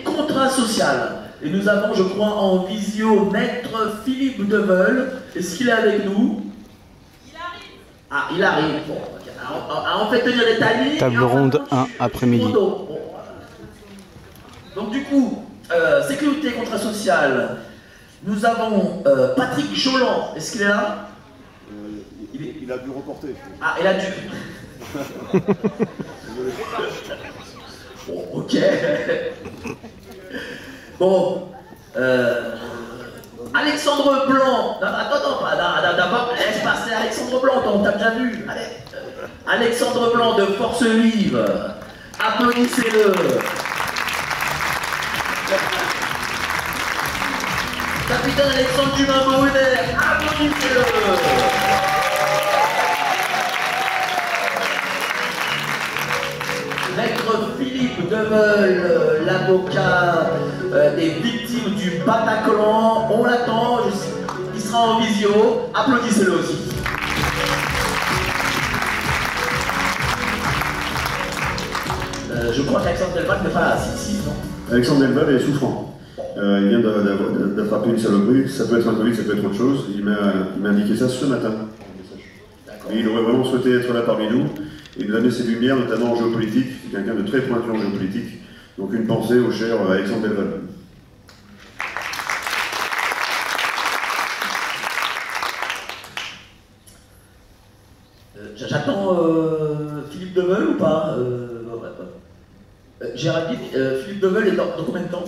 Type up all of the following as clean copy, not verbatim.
Contrat social. Et nous avons, je crois, en visio Maître Philippe Deveul. Est-ce qu'il est avec nous? Il arrive. Ah, il arrive. Bon, okay. Alors, on fait tenir les taillis. Table ronde 1 après-midi. Bon. Donc du coup, sécurité, contrat social. Nous avons Patrick Jolan. Est-ce qu'il est là? Il a dû reporter. Ah, il a dû. Bon, ok. Bon. Alexandre Blanc. Attends, d'abord, laisse passer Alexandre Blanc, on t'a déjà vu. Allez. Alexandre Blanc de Force Vive. Applaudissez-le. Capitaine Alexandre Dumas-Brunet. Applaudissez-le. Maître Philippe Deveul, l'avocat des victimes du Bataclan, on l'attend, il sera en visio, applaudissez-le aussi. Je crois qu'Alexandre Delval n'est pas là, si, non. Alexandre Delval est souffrant. Il vient d'attraper une saloperie, ça peut être un Covid, ça peut être autre chose. Il m'a indiqué ça ce matin. Et il aurait vraiment souhaité être là parmi nous et nous amener ses lumières, notamment en géopolitique. C'est quelqu'un de très pointu en géopolitique. Donc une pensée au cher Alexandre Delval. J'attends Philippe Deveul ou pas Gérald, Philippe Deveul est dans combien de temps?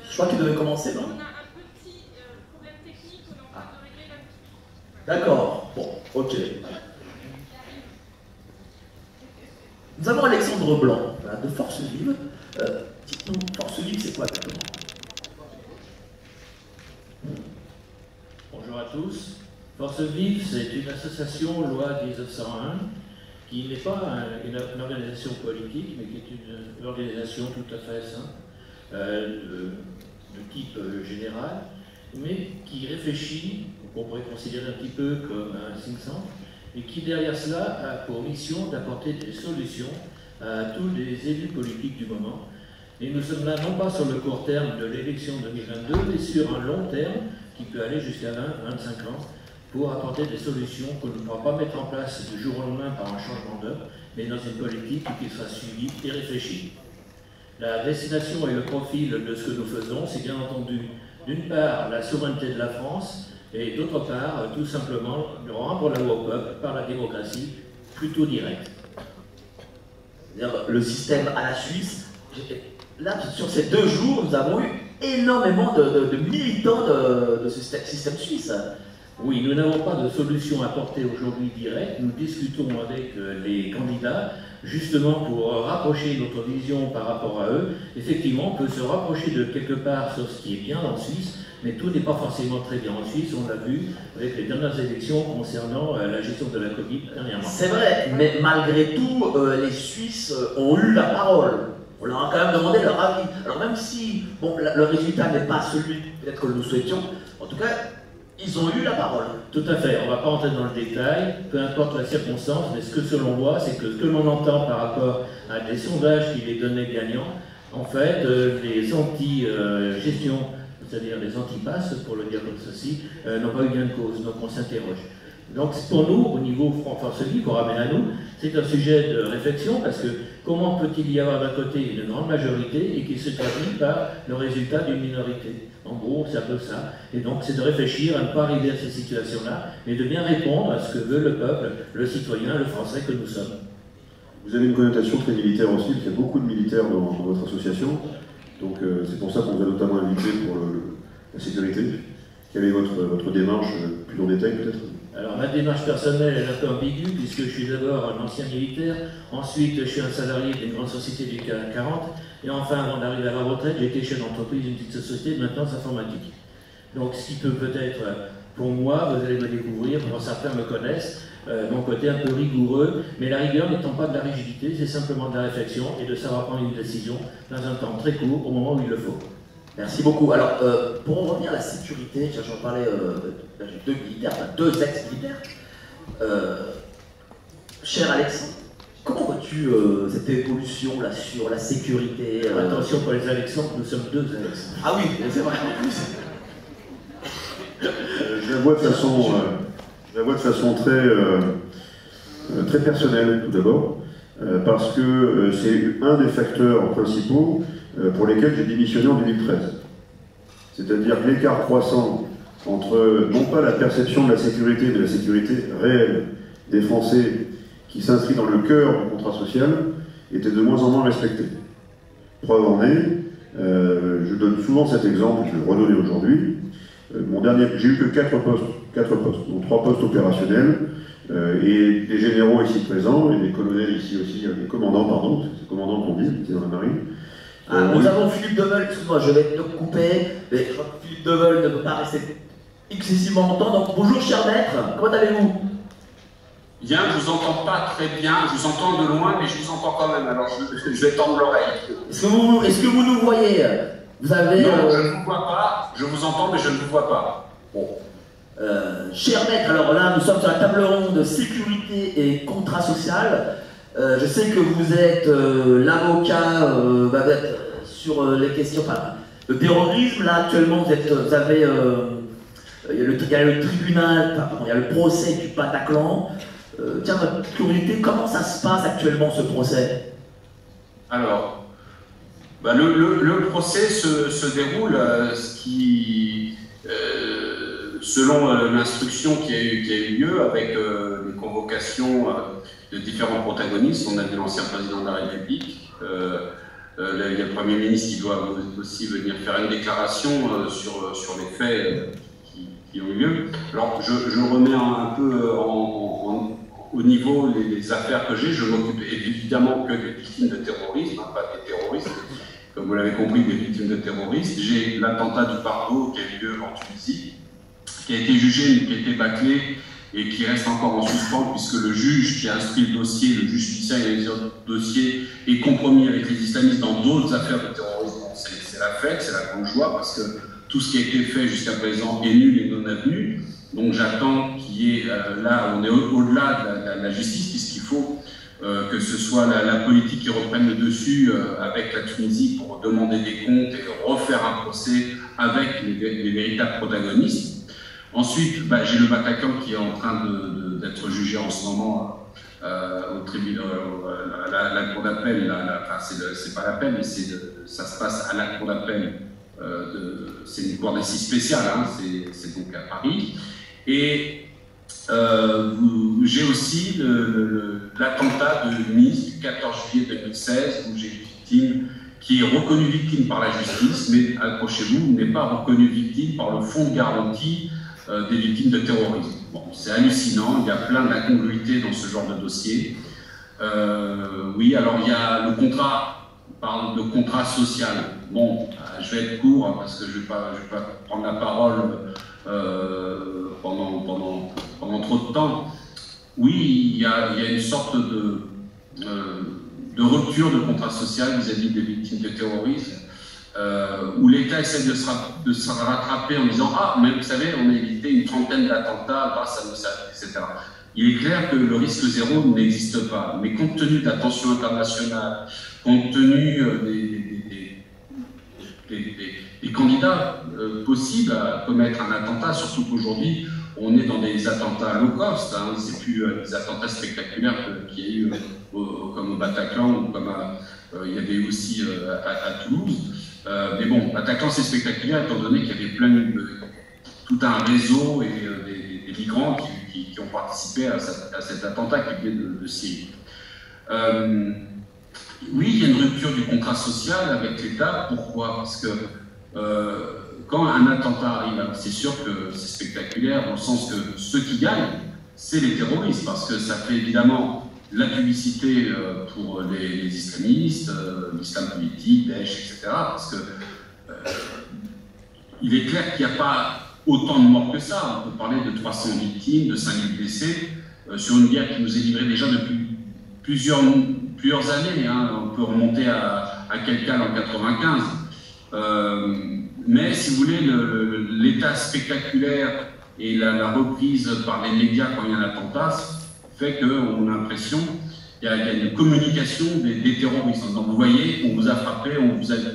Je crois qu'il devait commencer, non? On a un petit problème technique, on est en train de régler là-dessus. D'accord, bon, ok. Nous avons Alexandre Blanc, de Force Vive. Dites-nous, Force Vive, c'est quoi exactement? Bonjour à tous. Force Vive, c'est une association loi 1901 qui n'est pas une organisation politique, mais qui est une organisation tout à fait simple, de type général, mais qui réfléchit, qu'on pourrait considérer un petit peu comme un think tank, et qui derrière cela a pour mission d'apporter des solutions à tous les élus politiques du moment. Et nous sommes là non pas sur le court terme de l'élection 2022, mais sur un long terme qui peut aller jusqu'à 20-25 ans pour apporter des solutions que l'on ne pourra pas mettre en place du jour au lendemain par un changement d'heure, mais dans une politique qui sera suivie et réfléchie. La destination et le profil de ce que nous faisons, c'est bien entendu, d'une part, la souveraineté de la France, et d'autre part, tout simplement, de rendre la voix au peuple par la démocratie plutôt directe. C'est-à-dire le système à la Suisse. Là, sur ces 2 jours, nous avons eu énormément de militants de ce système suisse. Oui, nous n'avons pas de solution apportée aujourd'hui directe. Nous discutons avec les candidats, justement pour rapprocher notre vision par rapport à eux. Effectivement, on peut se rapprocher de quelque part sur ce qui est bien en Suisse, mais tout n'est pas forcément très bien en Suisse. On l'a vu avec les dernières élections concernant la gestion de la Covid dernièrement. C'est vrai, mais malgré tout, les Suisses ont eu la parole. On leur a quand même demandé leur avis. Alors même si bon, le résultat n'est pas celui peut-être que nous souhaitions, en tout cas, ils ont eu la parole. Tout à fait, on ne va pas entrer dans le détail, peu importe la circonstance, mais ce que l'on voit, c'est que ce que l'on entend par rapport à des sondages qui les donnaient gagnants, en fait, les anti-gestion, c'est-à-dire les anti-passes, pour le dire comme ceci, n'ont pas eu gain de cause, donc on s'interroge. Donc pour nous, au niveau Force Vive, pour ramener à nous, c'est un sujet de réflexion, parce que comment peut-il y avoir d'un côté une grande majorité et qui se traduit par le résultat d'une minorité? En gros, c'est un peu ça. Et donc, c'est de réfléchir à ne pas arriver à ces situations-là, mais de bien répondre à ce que veut le peuple, le citoyen, le Français que nous sommes. Vous avez une connotation très militaire aussi, il y a beaucoup de militaires dans votre association. Donc c'est pour ça qu'on vous a notamment invité pour la sécurité. Quelle est votre démarche plus en détail peut-être? Alors ma démarche personnelle est un peu ambiguë puisque je suis d'abord un ancien militaire, ensuite je suis un salarié d'une grande société du CAC 40 et enfin avant d'arriver à la retraite j'ai été chef d'entreprise d'une petite société de maintenance informatique. Donc ce qui peut peut-être pour moi, vous allez me découvrir, pour certains me connaissent, mon côté un peu rigoureux, mais la rigueur n'étant pas de la rigidité, c'est simplement de la réflexion et de savoir prendre une décision dans un temps très court au moment où il le faut. Merci beaucoup. Alors, pour en revenir à la sécurité, j'en parlais, j'ai 2 militaires, enfin 2 ex-militaires. Cher Alexandre, Comment vois-tu cette évolution là, sur la sécurité Attention pour les Alexandres, nous sommes deux Alexandres. Ah oui, c'est vrai en plus. Je la vois de façon très personnelle, tout d'abord, parce que c'est un des facteurs principaux pour lesquels j'ai démissionné en 2013. C'est-à-dire que l'écart croissant entre, non pas la perception de la sécurité, mais la sécurité réelle des Français qui s'inscrit dans le cœur du contrat social, était de moins en moins respecté. Preuve en est, je donne souvent cet exemple, je vais le redonner aujourd'hui. J'ai eu que 4 postes, donc 3 postes opérationnels, et des généraux ici présents, et des colonels ici aussi, des commandants, pardon, c'est commandant qu'on dit, qui est dans la marine. Nous avons Philippe Deveul, excuse-moi, je vais te couper, mais je crois que Philippe Deveul ne peut pas rester excessivement longtemps, donc bonjour cher maître, comment allez-vous? Bien, je vous entends pas très bien, je vous entends de loin, mais je vous entends quand même, alors je vais tendre l'oreille. Est-ce que vous nous voyez? Vous avez... Non, je ne vous vois pas, je vous entends, mais je ne vous vois pas. Bon. Cher maître, alors là, nous sommes sur la table ronde de sécurité et contrat social. Je sais que vous êtes l'avocat sur les questions, enfin, le terrorisme, là, actuellement, vous avez... il y a le tribunal, pardon, il y a le procès du Bataclan. Tiens, votre curiosité, comment ça se passe actuellement ce procès? Alors, le procès se déroule selon l'instruction qui a eu lieu avec les convocations de différents protagonistes. On a vu l'ancien président de la République, il y a le Premier ministre qui doit aussi venir faire une déclaration sur les faits qui ont eu lieu. Alors, je remets un peu au niveau les affaires que j'ai. Je m'occupe évidemment que des victimes de terrorisme, hein, pas des terroristes, comme vous l'avez compris, des victimes de terrorisme. J'ai l'attentat du Pardo qui a eu lieu en Tunisie, qui a été jugé, qui a été bâclé et qui reste encore en suspens puisque le juge qui a instruit le dossier, le juge judiciaire qui a instruit le dossier, est compromis avec les islamistes dans d'autres affaires de terrorisme. C'est la fête, c'est la grande joie parce que tout ce qui a été fait jusqu'à présent est nul et non avenu. Donc j'attends qu'il y ait, là on est au-delà de la justice, puisqu'il faut que ce soit la politique qui reprenne le dessus avec la Tunisie pour demander des comptes et refaire un procès avec les véritables protagonistes. Ensuite, j'ai le Bataclan qui est en train d'être jugé en ce moment au tribunal, à la cour d'appel. Enfin, c'est pas l'appel, mais ça se passe à la cour d'appel. C'est une cour d'assises spéciale, hein, c'est donc à Paris. Et j'ai aussi l'attentat de Nice du 14 juillet 2016, où j'ai une victime qui est reconnue victime par la justice, mais accrochez-vous, n'est pas reconnue victime par le fonds de garantie des victimes de terrorisme. Bon, c'est hallucinant, il y a plein d'incongruités dans ce genre de dossier. Oui, alors il y a le contrat, on parle de contrat social. Bon, je vais être court hein, parce que je ne vais pas prendre la parole pendant trop de temps. Oui, il y a une sorte de rupture de contrat social vis-à-vis des victimes de terrorisme, où l'État essaie de se rattraper en disant « Ah, mais vous savez, on a évité une trentaine d'attentats grâce à nos services, etc. » Il est clair que le risque zéro n'existe pas, mais compte tenu de la tension internationale, compte tenu des candidats possibles à commettre un attentat, surtout qu'aujourd'hui, on est dans des attentats low cost, hein, c'est plus des attentats spectaculaires qu'il y a eu comme au Bataclan ou comme il y avait aussi à Toulouse. Mais bon, Bataclan c'est spectaculaire étant donné qu'il y avait tout un réseau et des migrants qui ont participé à cet attentat qui vient de Syrie. Oui, il y a une rupture du contrat social avec l'État. Pourquoi? Parce que quand un attentat arrive, c'est sûr que c'est spectaculaire dans le sens que ceux qui gagnent, c'est les terroristes, parce que ça fait évidemment la publicité pour les islamistes, l'islam politique, Daesh, etc. Parce que il est clair qu'il n'y a pas autant de morts que ça. On peut parler de 300 victimes, de 5000 blessés, sur une guerre qui nous est livrée déjà depuis plusieurs années. Hein. On peut remonter à quelqu'un en 95. Mais si vous voulez, l'état spectaculaire et la reprise par les médias quand il y a un attentat fait qu'on a l'impression il y a une communication des terroristes. Donc vous voyez, on vous a frappé, on vous a vu.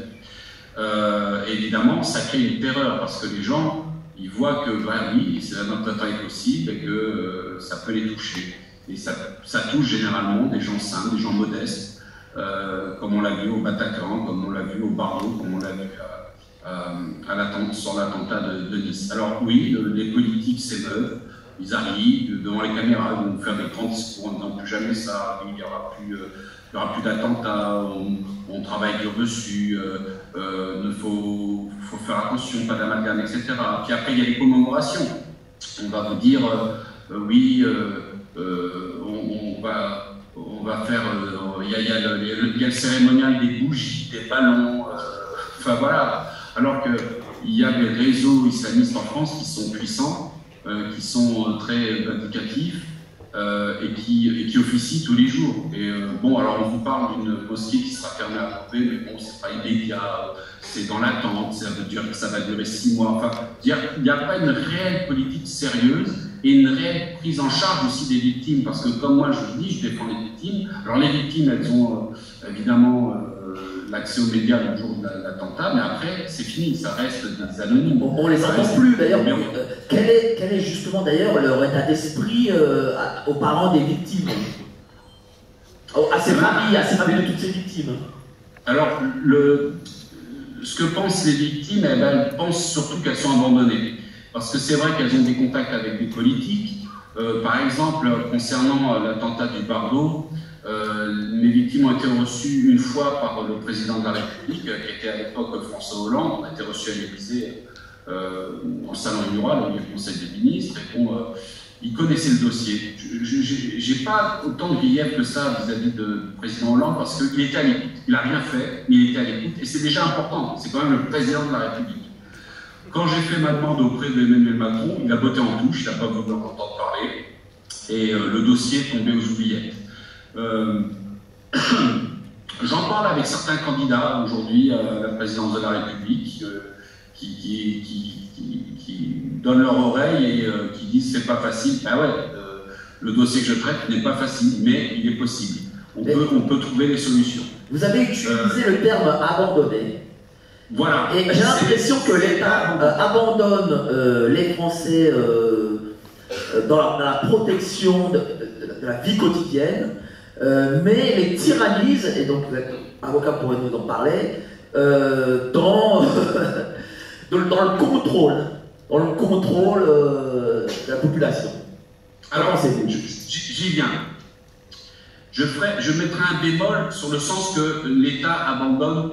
Évidemment, ça crée une terreur parce que les gens, ils voient que bah, oui, notre atteinte est possible et que ça peut les toucher. Et ça touche généralement des gens sains, des gens modestes, comme on l'a vu au Bataclan, comme on l'a vu au Bardo, comme on l'a vu sur l'attentat de Nice. Alors oui, les politiques s'émeuvent, ils arrivent devant les caméras, ils vont faire des grands discours en disant plus jamais ça, il n'y aura plus d'attentats, on travaille dur dessus, il faut faire attention, pas d'amalgame, etc. Puis après, il y a les commémorations. On va vous dire, oui, on va faire, il y a le cérémonial des bougies, des ballons, enfin voilà. Alors qu'il y a des réseaux islamistes en France qui sont puissants, qui sont très vindicatifs et qui officient tous les jours. Et bon, alors on vous parle d'une mosquée qui sera fermée à Roubaix, mais bon, c'est pas immédiat, c'est dans l'attente, ça veut dire que ça va durer 6 mois. Enfin, il n'y a pas une réelle politique sérieuse et une réelle prise en charge aussi des victimes, parce que comme moi je vous dis, je défends les victimes. Alors les victimes, elles ont évidemment l'accès aux médias le jour de l'attentat, mais après c'est fini, ça reste des anonymes. On les entend plus d'ailleurs. Quel est justement d'ailleurs leur état d'esprit aux parents des victimes, à ces familles de toutes ces victimes? Alors, ce que pensent les victimes, elles pensent surtout qu'elles sont abandonnées. Parce que c'est vrai qu'elles ont des contacts avec des politiques. Par exemple, concernant l'attentat du Bardo, mes victimes ont été reçues une fois par le président de la République, qui était à l'époque François Hollande. On a été reçus à l'Élysée, dans le salon mural, où il y a le Conseil des ministres. Et bon, il connaissait le dossier. Je n'ai pas autant de griefs que ça vis-à-vis du président Hollande, parce qu'il était à l'écoute. Il n'a rien fait, mais il était à l'écoute. Et c'est déjà important. C'est quand même le président de la République. Quand j'ai fait ma demande auprès d'Emmanuel Macron, il a botté en touche, il n'a pas voulu en entendre parler. Et le dossier est tombé aux oubliettes. J'en parle avec certains candidats aujourd'hui à la présidence de la République qui donnent leur oreille et qui disent c'est pas facile. Ben ouais, le dossier que je traite n'est pas facile, mais il est possible. On peut trouver des solutions. Vous avez utilisé le terme abandonné. Voilà. Et j'ai l'impression que l'État abandonne les Français dans la protection de la vie quotidienne, mais les tyrannise, et donc l'avocat pourrait nous en parler, dans le contrôle de la population. Alors, j'y viens. Je mettrai un bémol sur le sens que l'État abandonne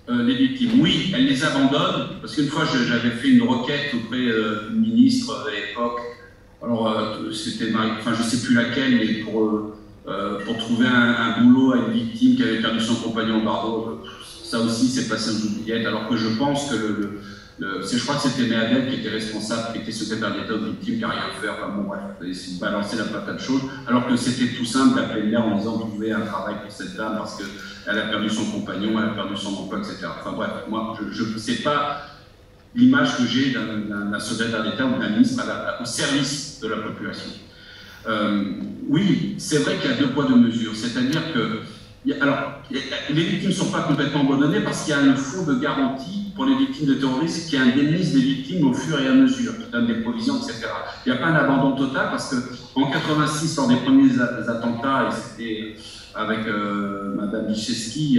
les victimes. Oui, elle les abandonne, parce qu'une fois j'avais fait une requête auprès du ministre de l'époque. Alors, c'était je ne sais plus laquelle, mais pour trouver un boulot à une victime qui avait perdu son compagnon au Bardo, ça aussi c'est passé aux oubliettes, alors que je pense que je crois que c'était Méadel qui était responsable, qui était secrétaire d'État aux victimes, qui n'a rien fait. Enfin bon, bref, il balancer la patate chaude, alors que c'était tout simple d'appeler le maire en disant trouver un travail pour cette dame parce qu'elle a perdu son compagnon, elle a perdu son emploi, etc. Enfin bref, moi, je ne sais pas l'image que j'ai d'un secrétaire d'État ou d'un ministre au service de la population. Oui, c'est vrai qu'il y a 2 poids 2 mesures, c'est-à-dire que les victimes ne sont pas complètement abandonnées parce qu'il y a un fonds de garantie pour les victimes de terrorisme qui indemnise les victimes au fur et à mesure, qui donne des provisions, etc. Il n'y a pas un abandon total parce qu'en 86, lors des premiers attentats, et c'était avec Madame Lichewski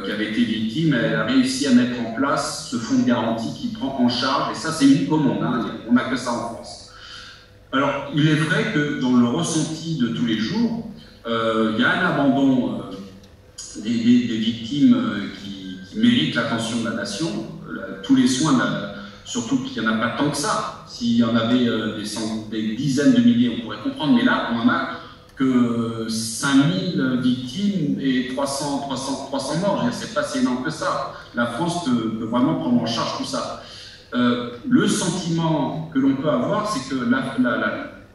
qui avait été victime, elle a réussi à mettre en place ce fonds de garantie qui prend en charge, et ça c'est unique au monde, hein, on n'a que ça en France. Alors, il est vrai que dans le ressenti de tous les jours, il y a un abandon des victimes qui méritent l'attention de la nation, tous les soins, surtout qu'il n'y en a pas tant que ça. S'il y en avait des dizaines de milliers, on pourrait comprendre, mais là, on n'en a que 5000 victimes et 300 morts. C'est pas si énorme que ça. La France peut vraiment prendre en charge tout ça. Le sentiment que l'on peut avoir, c'est que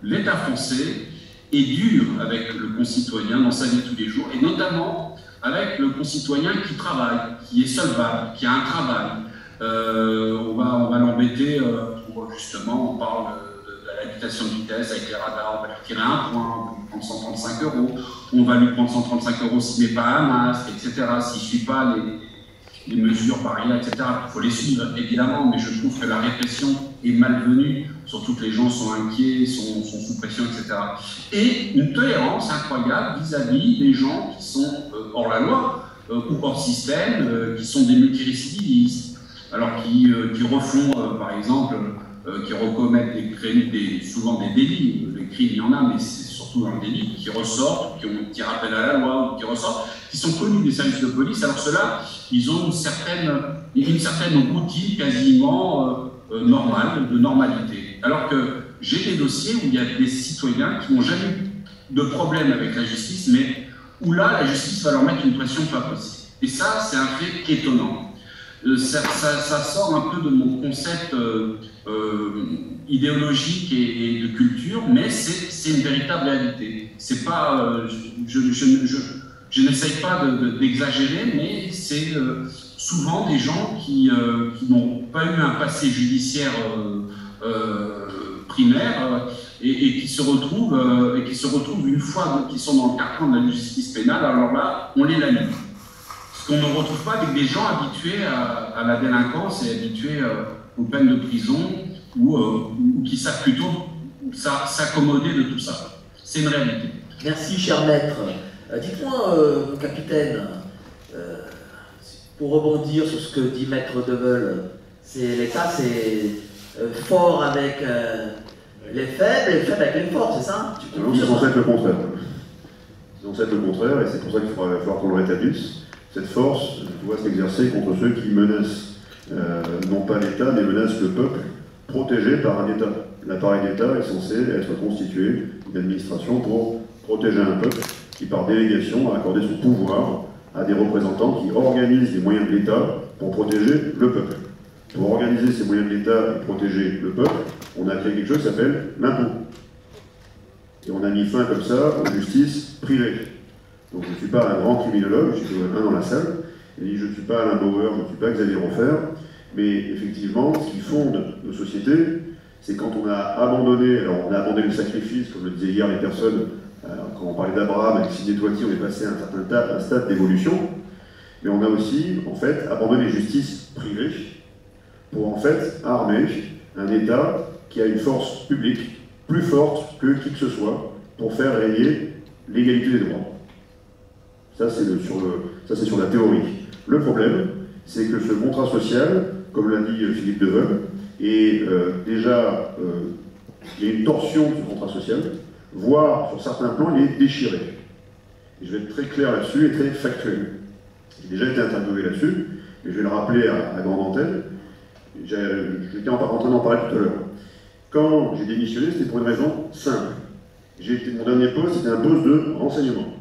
l'État français est dur avec le concitoyen dans sa vie de tous les jours, et notamment avec le concitoyen qui travaille, qui est solvable, qui a un travail. On va l'embêter, justement, on parle de la limitation de vitesse avec les radars, on va lui retirer un point, on va lui prendre 135 €, on va lui prendre 135 € s'il ne met pas un masque, etc. S'il ne suit pas les mesures barrières, etc. Il faut les suivre, évidemment, mais je trouve que la répression est malvenue, surtout que les gens sont inquiets, sont sous pression, etc. Et une tolérance incroyable vis-à-vis des gens qui sont hors la loi ou hors système, qui sont des multirécidivistes, alors qui refont, par exemple, qui recommettent souvent des délits. Les crimes, il y en a, mais c'est surtout un délit, qui ressortent, qui rappellent à la loi, ou qui ressortent, qui sont connus des services de police. Alors ceux-là, ils ont une certaine routine quasiment normale, de normalité. Alors que j'ai des dossiers où il y a des citoyens qui n'ont jamais eu de problème avec la justice, mais où là, la justice va leur mettre une pression pas possible. Et ça, c'est un fait étonnant. Ça sort un peu de mon concept idéologique et de culture, mais c'est une véritable réalité. C'est pas, je n'essaye pas d'exagérer, mais c'est souvent des gens qui n'ont pas eu un passé judiciaire primaire et qui se retrouvent une fois qu'ils sont dans le carcan de la justice pénale. Alors là, on les lanie. Ce qu'on ne retrouve pas avec des gens habitués à la délinquance et habitués aux peines de prison ou qui savent plutôt s'accommoder de tout ça. C'est une réalité. Merci, cher maître. Dites-moi, mon capitaine, pour rebondir sur ce que dit maître Deveul, l'État, c'est fort avec les faibles et faible avec les forts, c'est ça? Non, c'est censé être le contraire. C'est censé être le contraire, et c'est pour ça qu'il va falloir qu'on le rétablisse. Cette force doit s'exercer contre ceux qui menacent, non pas l'État, mais menacent le peuple, protégé par un État. L'appareil d'État est censé être constitué d'une administration pour protéger un peuple qui, par délégation, a accordé son pouvoir à des représentants qui organisent les moyens de l'État pour protéger le peuple. Pour organiser ces moyens de l'État et protéger le peuple, on a créé quelque chose qui s'appelle l'impôt. Et on a mis fin comme ça aux justices privées. Donc je ne suis pas un grand criminologue, je suis un dans la salle, et je ne suis pas Alain Bauer, je ne suis pas Xavier Rofer, mais effectivement, ce qui fonde nos sociétés, c'est quand on a abandonné, alors on a abandonné le sacrifice, comme le disaient hier les personnes, quand on parlait d'Abraham avec Sidney Toiti, on est passé à un stade d'évolution, mais on a aussi, en fait, abandonné les justices privées pour, en fait, armer un État qui a une force publique plus forte que qui que ce soit pour faire régner l'égalité des droits. Ça, c'est sur la théorie. Le problème, c'est que ce contrat social, comme l'a dit Philippe Deveul, est déjà, il y a une torsion de ce contrat social, voire, sur certains plans, il est déchiré. Et je vais être très clair là-dessus et très factuel. J'ai déjà été interviewé là-dessus, et je vais le rappeler à grande antenne. J'étais en train d'en parler tout à l'heure. Quand j'ai démissionné, c'était pour une raison simple. Mon dernier poste, c'était un poste de renseignement.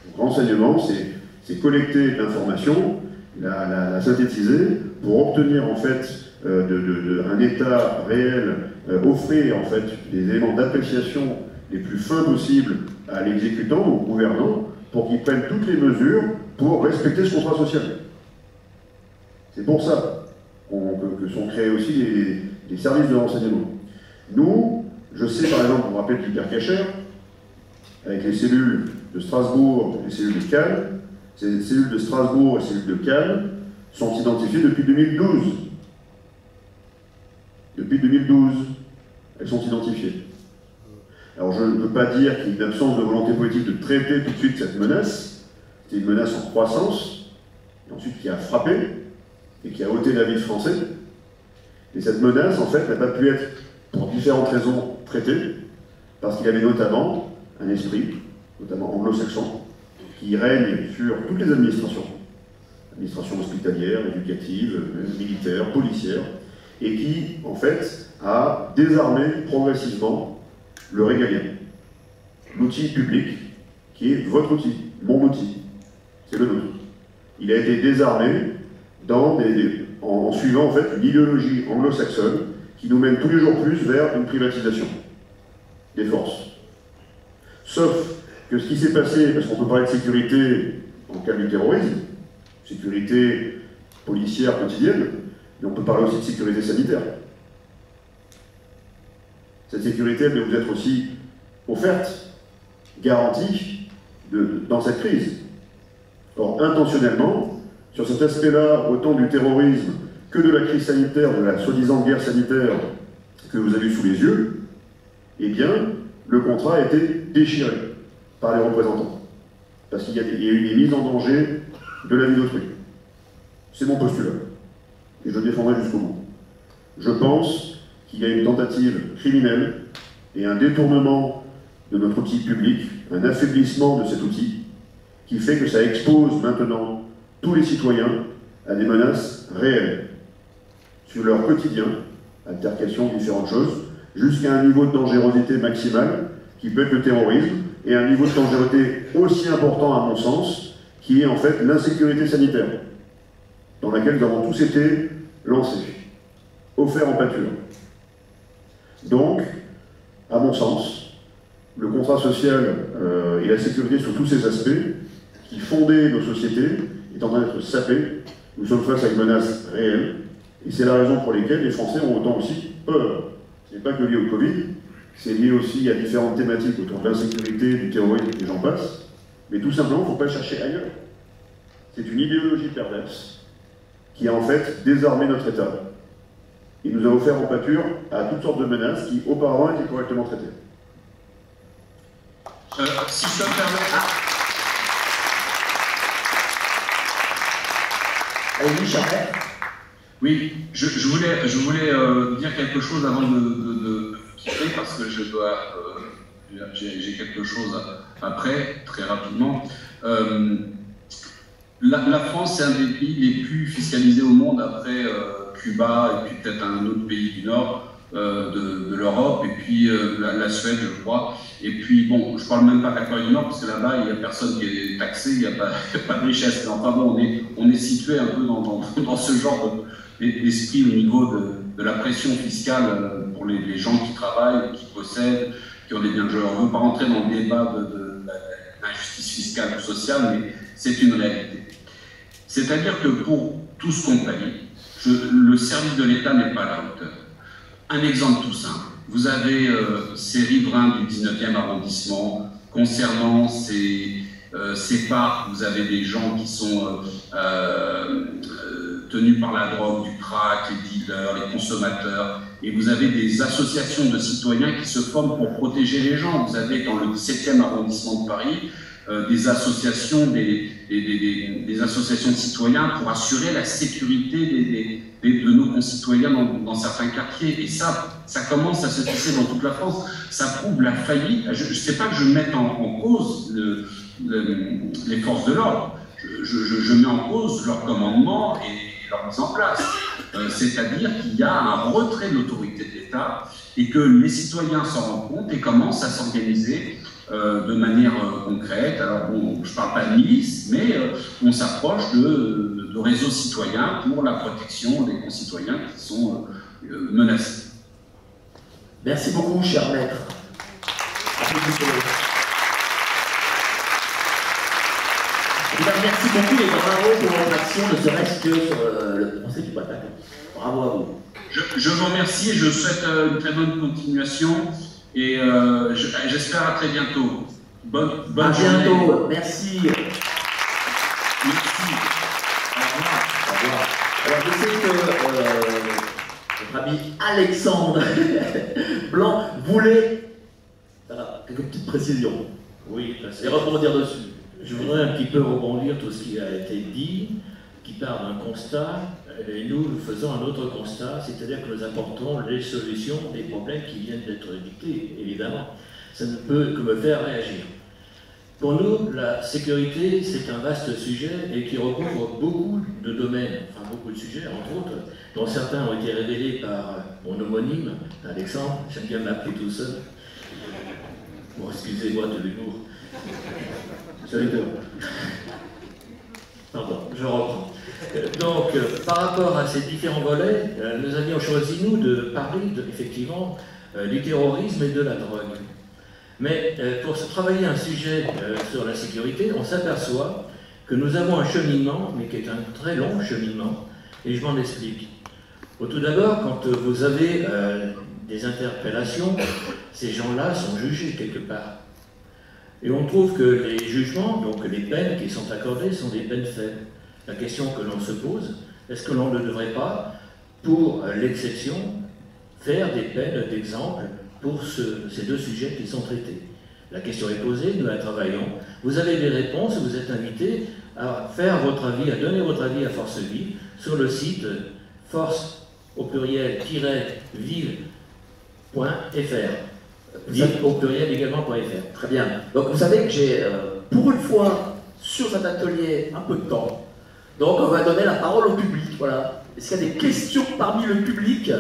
Donc, renseignement, c'est collecter l'information, la synthétiser, pour obtenir en fait un état réel, offrir en fait des éléments d'appréciation les plus fins possibles à l'exécutant ou au gouvernant, pour qu'ils prennent toutes les mesures pour respecter ce contrat social. C'est pour ça que sont créés aussi les services de renseignement. Nous, je sais par exemple, vous vous rappelez de l'hypercachère, avec les cellules de Strasbourg et les cellules de Cannes, ces cellules de Strasbourg et les cellules de Cannes sont identifiées depuis 2012. Depuis 2012, elles sont identifiées. Alors je ne peux pas dire qu'il y a une absence de volonté politique de traiter tout de suite cette menace. C'est une menace en croissance, et ensuite qui a frappé, et qui a ôté la vie de Français. Et cette menace, en fait, n'a pas pu être, pour différentes raisons, traitée, parce qu'il y avait notamment un esprit, notamment anglo-saxon, qui règne sur toutes les administrations. Administration hospitalière, éducative, militaire, policière, et qui, en fait, a désarmé progressivement le régalien. L'outil public, qui est votre outil, mon outil, c'est le nôtre. Il a été désarmé en suivant en fait une idéologie anglo-saxonne qui nous mène tous les jours plus vers une privatisation des forces. Sauf que ce qui s'est passé, parce qu'on peut parler de sécurité en cas du terrorisme, sécurité policière quotidienne, mais on peut parler aussi de sécurité sanitaire. Cette sécurité, elle doit vous être aussi offerte, garantie dans cette crise. Or, intentionnellement, sur cet aspect-là, autant du terrorisme que de la crise sanitaire, de la soi-disant guerre sanitaire que vous avez sous les yeux, eh bien, le contrat a été déchiré par les représentants. Parce qu'il y a eu des mises en danger de la vie d'autrui. C'est mon postulat. Et je le défendrai jusqu'au bout. Je pense qu'il y a une tentative criminelle et un détournement de notre outil public, un affaiblissement de cet outil, qui fait que ça expose maintenant tous les citoyens à des menaces réelles sur leur quotidien, altercations, différentes choses, jusqu'à un niveau de dangerosité maximale, qui peut être le terrorisme, et un niveau de dangerosité aussi important à mon sens, qui est en fait l'insécurité sanitaire, dans laquelle nous avons tous été lancés, offerts en pâture. Donc, à mon sens, le contrat social et la sécurité sur tous ces aspects, qui fondaient nos sociétés, est en train d'être sapés. Nous sommes face à une menace réelle, et c'est la raison pour laquelle les Français ont autant aussi peur. Ce n'est pas que lié au Covid, c'est lié aussi à différentes thématiques autour de l'insécurité, du terrorisme, et j'en passe. Mais tout simplement, il ne faut pas chercher ailleurs. C'est une idéologie perverse qui a en fait désarmé notre État. Il nous a offert en pâture à toutes sortes de menaces qui auparavant étaient correctement traitées. Si je peux me permettre... Allez-y, Charles. Oui, je voulais dire quelque chose avant de quitter, parce que je dois... j'ai quelque chose après, très rapidement. La France, c'est un des pays les plus fiscalisés au monde, après Cuba, et puis peut-être un autre pays du Nord de l'Europe, et puis la Suède, je crois. Et puis, bon, je ne parle même pas de la Corée du Nord, parce que là-bas, il n'y a personne qui est taxé, il n'y a pas de richesse. Mais enfin bon, on est situé un peu dans ce genre d'esprit au niveau de la pression fiscale pour les gens qui travaillent, qui possèdent, qui ont des biens de jeu. On ne veut pas rentrer dans le débat de l'injustice fiscale ou sociale, mais c'est une réalité. C'est-à-dire que pour tout ce qu'on paye, le service de l'État n'est pas à la hauteur. Un exemple tout simple. Vous avez ces riverains du 19e arrondissement, concernant ces parcs, vous avez des gens qui sont tenus par la drogue, du crack, les dealers, les consommateurs, et vous avez des associations de citoyens qui se forment pour protéger les gens. Vous avez dans le 17e arrondissement de Paris des associations, des associations de citoyens pour assurer la sécurité de nos concitoyens dans certains quartiers. Et ça commence à se tisser dans toute la France. Ça prouve la faillite. Je ne sais pas que je mette en cause les forces de l'ordre. Je mets en cause leur commandement et leur mise en place. C'est-à-dire qu'il y a un retrait de l'autorité de l'État et que les citoyens s'en rendent compte et commencent à s'organiser de manière concrète. Alors bon, je ne parle pas de milice, mais on s'approche de réseaux citoyens pour la protection des concitoyens qui sont menacés. Merci beaucoup, cher maître. Merci beaucoup et bravo pour votre action, ne serait-ce que sur le procès du Bataclan. Bravo à vous. Je vous remercie et je vous souhaite une très bonne continuation. Et j'espère à très bientôt. Bonne à journée. bientôt, merci. Merci. Au revoir. Alors je sais que notre ami Alexandre Blanc voulait quelques petites précisions. Oui, parce que et rebondir dessus. je voudrais un petit peu rebondir tout ce qui a été dit, qui part d'un constat, et nous faisons un autre constat, c'est-à-dire que nous apportons les solutions des problèmes qui viennent d'être dictés, évidemment. Ça ne peut que me faire réagir. Pour nous, la sécurité, c'est un vaste sujet et qui recouvre beaucoup de domaines, enfin beaucoup de sujets, entre autres, dont certains ont été révélés par mon homonyme, Alexandre, j'aime bien m'appeler tout seul. Bon, excusez-moi de l'humour. Pardon, je reprends. Donc, par rapport à ces différents volets, nous avions choisi, nous, de parler, effectivement, du terrorisme et de la drogue. Mais pour travailler un sujet sur la sécurité, on s'aperçoit que nous avons un cheminement, mais qui est un très long cheminement, et je m'en explique. Tout d'abord, quand vous avez des interpellations, ces gens-là sont jugés quelque part. Et on trouve que les jugements, donc les peines qui sont accordées, sont des peines faibles. La question que l'on se pose, est-ce que l'on ne devrait pas, pour l'exception, faire des peines d'exemple pour ces deux sujets qui sont traités? La question est posée, nous la travaillons. Vous avez des réponses, vous êtes invités à faire votre avis, à donner votre avis à Force Vive sur le site force au pluriel vive.fr. Vive au pluriel également.fr. Très bien. Donc vous savez que j'ai, pour une fois, sur cet atelier, un peu de temps. Donc on va donner la parole au public. Voilà. Est-ce qu'il y a des questions parmi le public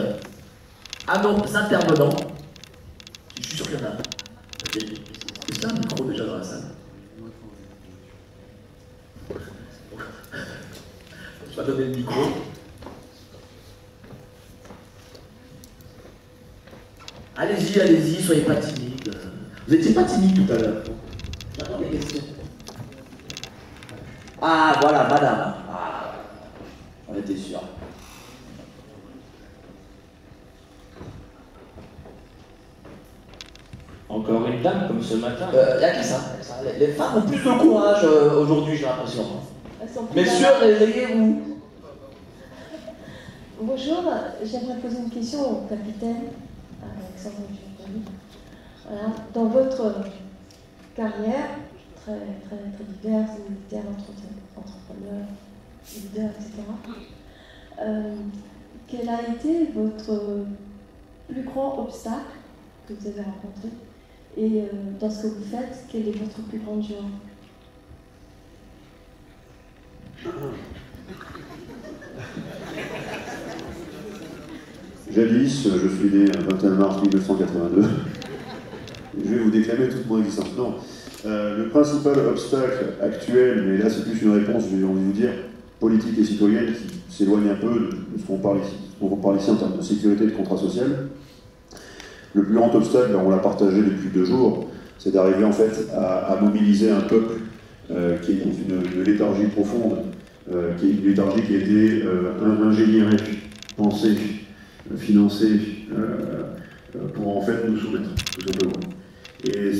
à nos intervenants? Je suis sûr qu'il y en a. Est-ce qu'il y a un micro déjà dans la salle? Je vais donner le micro. Allez-y, allez-y, soyez pas timide. Vous n'étiez pas timide tout à l'heure. J'attends des questions. Ah, voilà, madame. Ah, on était sûr. Encore une dame comme ce matin. Il n'y a que ça. Les femmes ont plus de courage aujourd'hui, j'ai l'impression. Messieurs, réveillez-vous. Bonjour, j'aimerais poser une question au capitaine Alexandre Giordani. Voilà. Dans votre carrière, très diverse, militaire, entrepreneur, leader, etc., quel a été votre plus grand obstacle que vous avez rencontré? Et dans ce que vous faites, quelle est votre plus grande joie? Jadis, je suis né le 21 mars 1982. Je vais vous déclamer toute mon existence. Non. Le principal obstacle actuel, mais là c'est plus une réponse, j'ai envie de vous dire, politique et citoyenne qui s'éloigne un peu de ce qu'on parle ici en termes de sécurité et de contrat social. Le plus grand obstacle, on l'a partagé depuis 2 jours, c'est d'arriver en fait à mobiliser un peuple qui est dans une léthargie profonde, qui est une léthargie qui a été ingénierée, pensée, financée pour en fait nous soumettre, tout simplement. Et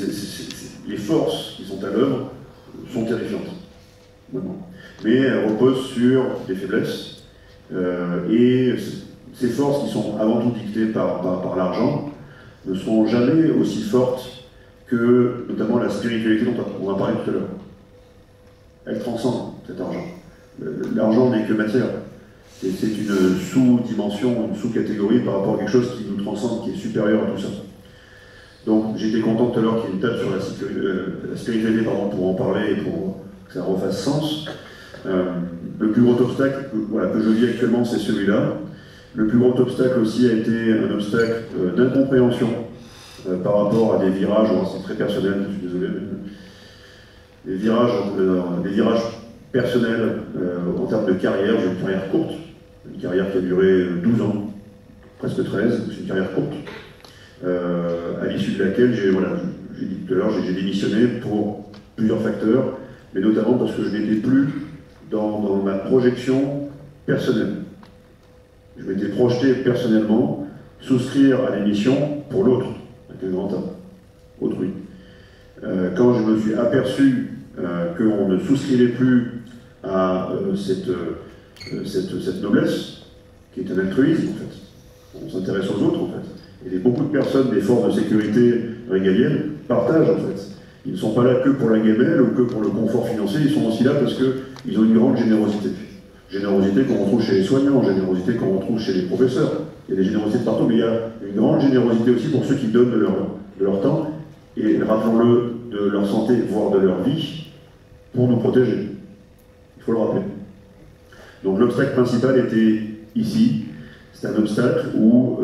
les forces qui sont à l'œuvre sont terrifiantes, vraiment. Mais elles reposent sur des faiblesses, et ces forces qui sont avant tout dictées par l'argent ne seront jamais aussi fortes que notamment la spiritualité dont on va parler tout à l'heure. Elle transcende cet argent. L'argent n'est que matière. C'est une sous-dimension, une sous-catégorie par rapport à quelque chose qui nous transcende, qui est supérieur à tout ça. Donc j'étais content tout à l'heure qu'il y ait une table sur la spiritualité pour en parler et pour que ça refasse sens. Le plus gros obstacle que je vis actuellement, c'est celui-là. Le plus gros obstacle aussi a été un obstacle d'incompréhension par rapport à des virages, c'est très personnel, je suis désolé, mais des virages personnels en termes de carrière. J'ai une carrière courte, une carrière qui a duré 12 ans, presque 13, c'est une carrière courte, à l'issue de laquelle j'ai dit tout à l'heure, j'ai démissionné pour plusieurs facteurs, mais notamment parce que je n'étais plus dans ma projection personnelle. Je m'étais projeté personnellement, souscrire à l'émission pour l'autre, avec un grand A, autrui. Quand je me suis aperçu qu'on ne souscrivait plus à cette noblesse, qui est un altruisme en fait, on s'intéresse aux autres en fait, et beaucoup de personnes des forces de sécurité régaliennes partagent en fait. Ils ne sont pas là que pour la gamelle ou que pour le confort financier, ils sont aussi là parce qu'ils ont une grande générosité. Générosité qu'on retrouve chez les soignants, générosité qu'on retrouve chez les professeurs. Il y a des générosités de partout, mais il y a une grande générosité aussi pour ceux qui donnent de leur temps, et rappelons-le, de leur santé, voire de leur vie, pour nous protéger. Il faut le rappeler. Donc l'obstacle principal était ici. C'est un obstacle où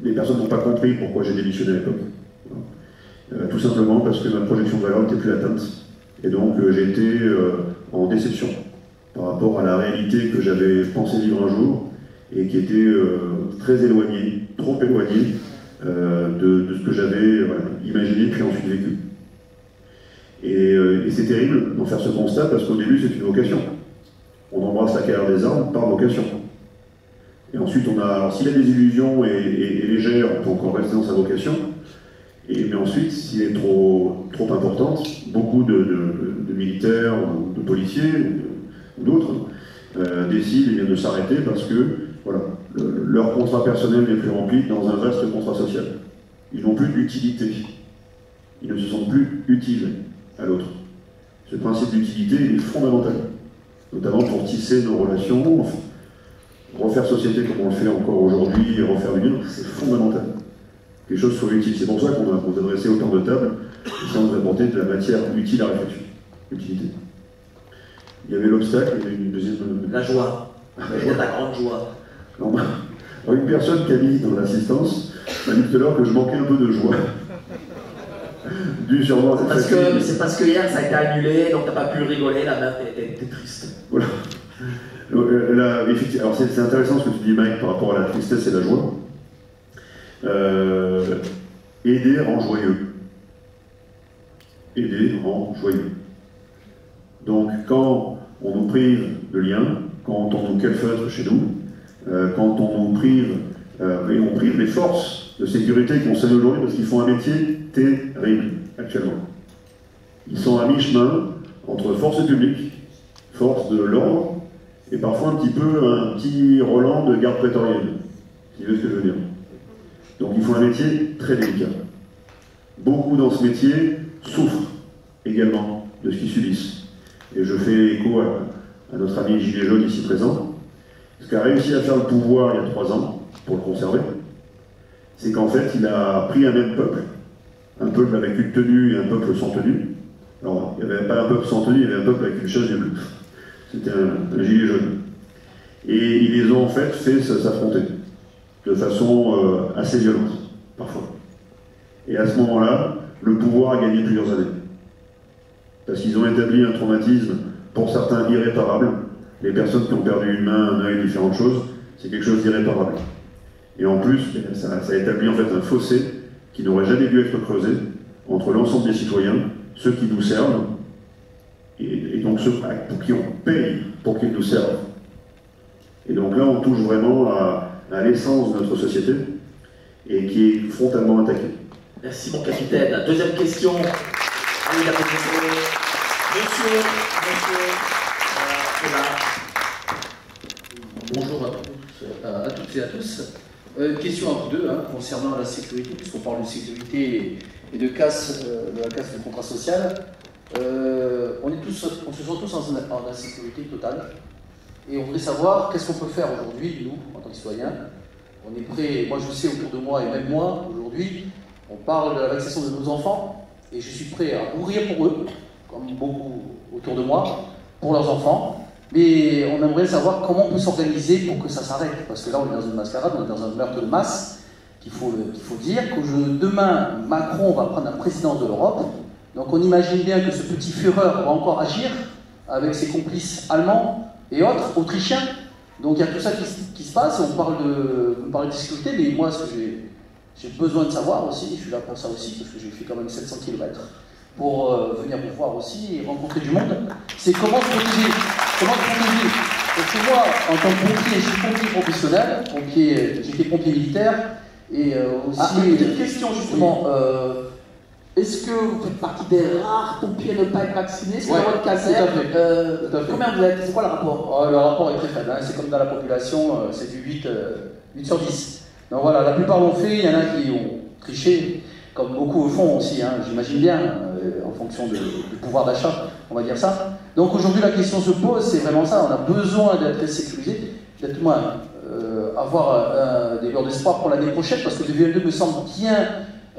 les personnes n'ont pas compris pourquoi j'ai démissionné à l'époque. Tout simplement parce que ma projection de valeur n'était plus atteinte. Et donc j'ai été en déception par rapport à la réalité que j'avais pensé vivre un jour et qui était très éloignée, trop éloignée de ce que j'avais imaginé puis ensuite vécu. Et c'est terrible d'en faire ce constat parce qu'au début c'est une vocation. On embrasse la carrière des armes par vocation. Et ensuite, alors s'il a des illusions et légères, on peut encore rester dans sa vocation. Mais ensuite, s'il est trop importante, beaucoup de militaires ou de policiers ou d'autres décident de s'arrêter parce que voilà, leur contrat personnel n'est plus rempli dans un vaste contrat social. Ils n'ont plus d'utilité. Ils ne se sentent plus utiles à l'autre. Ce principe d'utilité est fondamental, notamment pour tisser nos relations, refaire société comme on le fait encore aujourd'hui, et refaire du bien, c'est fondamental. Que les choses soient utiles. C'est pour ça qu'on a adressé autant de tables, et ça nous a apporté de la matière utile à réflexion. Utilité. Il y avait l'obstacle, il y avait une deuxième... La joie. La grande joie. Non, une personne qui a mis dans l'assistance m'a dit tout à l'heure que je manquais un peu de joie. Dû sûrement à cette c'est parce que hier ça a été annulé, donc t'as pas pu rigoler, la meuf était triste. Voilà. Alors c'est intéressant ce que tu dis, Mike, par rapport à la tristesse et la joie. Aider rend joyeux. Aider rend joyeux. Donc quand on nous prive de liens, quand on nous calfeutre chez nous, quand on nous prive, et on prive les forces de sécurité qu'on sait aujourd'hui parce qu'ils font un métier terrible actuellement. Ils sont à mi-chemin entre force publique, force de l'ordre, et parfois un petit Roland de garde prétorienne. Tu vois ce que je veux dire? Donc ils font un métier très délicat. Beaucoup dans ce métier souffrent également de ce qu'ils subissent. Et je fais écho à notre ami Gilet Jaune ici présent. Ce qu'a réussi à faire le pouvoir il y a 3 ans, pour le conserver, c'est qu'en fait il a pris un même peuple. Un peuple avec une tenue et un peuple sans tenue. Alors, il n'y avait pas un peuple sans tenue, il y avait un peuple avec une chaise et un clouf. C'était un gilet jaune. Et ils les ont en fait s'affronter de façon assez violente, parfois. Et à ce moment-là, le pouvoir a gagné plusieurs années. Parce qu'ils ont établi un traumatisme, pour certains irréparable. Les personnes qui ont perdu une main, un œil, différentes choses, c'est quelque chose d'irréparable. Et en plus, ça a établi en fait un fossé qui n'aurait jamais dû être creusé entre l'ensemble des citoyens, ceux qui nous servent, et donc ceux pour qui on paye pour qu'ils nous servent. Et donc là, on touche vraiment à l'essence de notre société, et qui est frontalement attaquée. Merci mon capitaine. Deuxième question. Oui, la monsieur, Bonjour à toutes et à tous. Une question à vous deux concernant la sécurité, puisqu'on parle de sécurité et de la casse du contrat social. On se sent tous en insécurité totale. Et on voudrait savoir qu'est-ce qu'on peut faire aujourd'hui, nous, en tant que citoyens. On est prêt, moi je sais autour de moi, et même moi, aujourd'hui, on parle de la vaccination de nos enfants, et je suis prêt à mourir pour eux, comme beaucoup autour de moi, pour leurs enfants. Mais on aimerait savoir comment on peut s'organiser pour que ça s'arrête. Parce que là, on est dans une mascarade, on est dans un meurtre de masse, qu'il faut dire. Que demain, Macron va prendre la présidence de l'Europe. Donc on imagine bien que ce petit Führer va encore agir avec ses complices allemands et autres, autrichiens. Donc il y a tout ça qui se passe. On parle de sécurité, mais moi, ce que j'ai besoin de savoir aussi, je suis là pour ça aussi, parce que j'ai fait quand même 700 km pour venir vous voir aussi et rencontrer du monde, c'est comment se protéger. Comment se protéger? Parce que moi, en tant que pompier, je suis pompier professionnel, j'étais pompier militaire, et aussi... une petite question justement. Est-ce que vous faites partie des rares pompiers à ne pas être vaccinés? C'est votre caserne. Combien vous êtes? C'est quoi le rapport? Le rapport est très faible, c'est comme dans la population, c'est du 8 sur 10. Donc voilà, la plupart l'ont fait, il y en a qui ont triché, comme beaucoup le font aussi, j'imagine bien, en fonction du pouvoir d'achat, on va dire ça. Donc aujourd'hui, la question se pose, c'est vraiment ça, on a besoin d'être sécurisé, d'être moins, avoir des lueurs d'espoir pour l'année prochaine, parce que 2022 me semble bien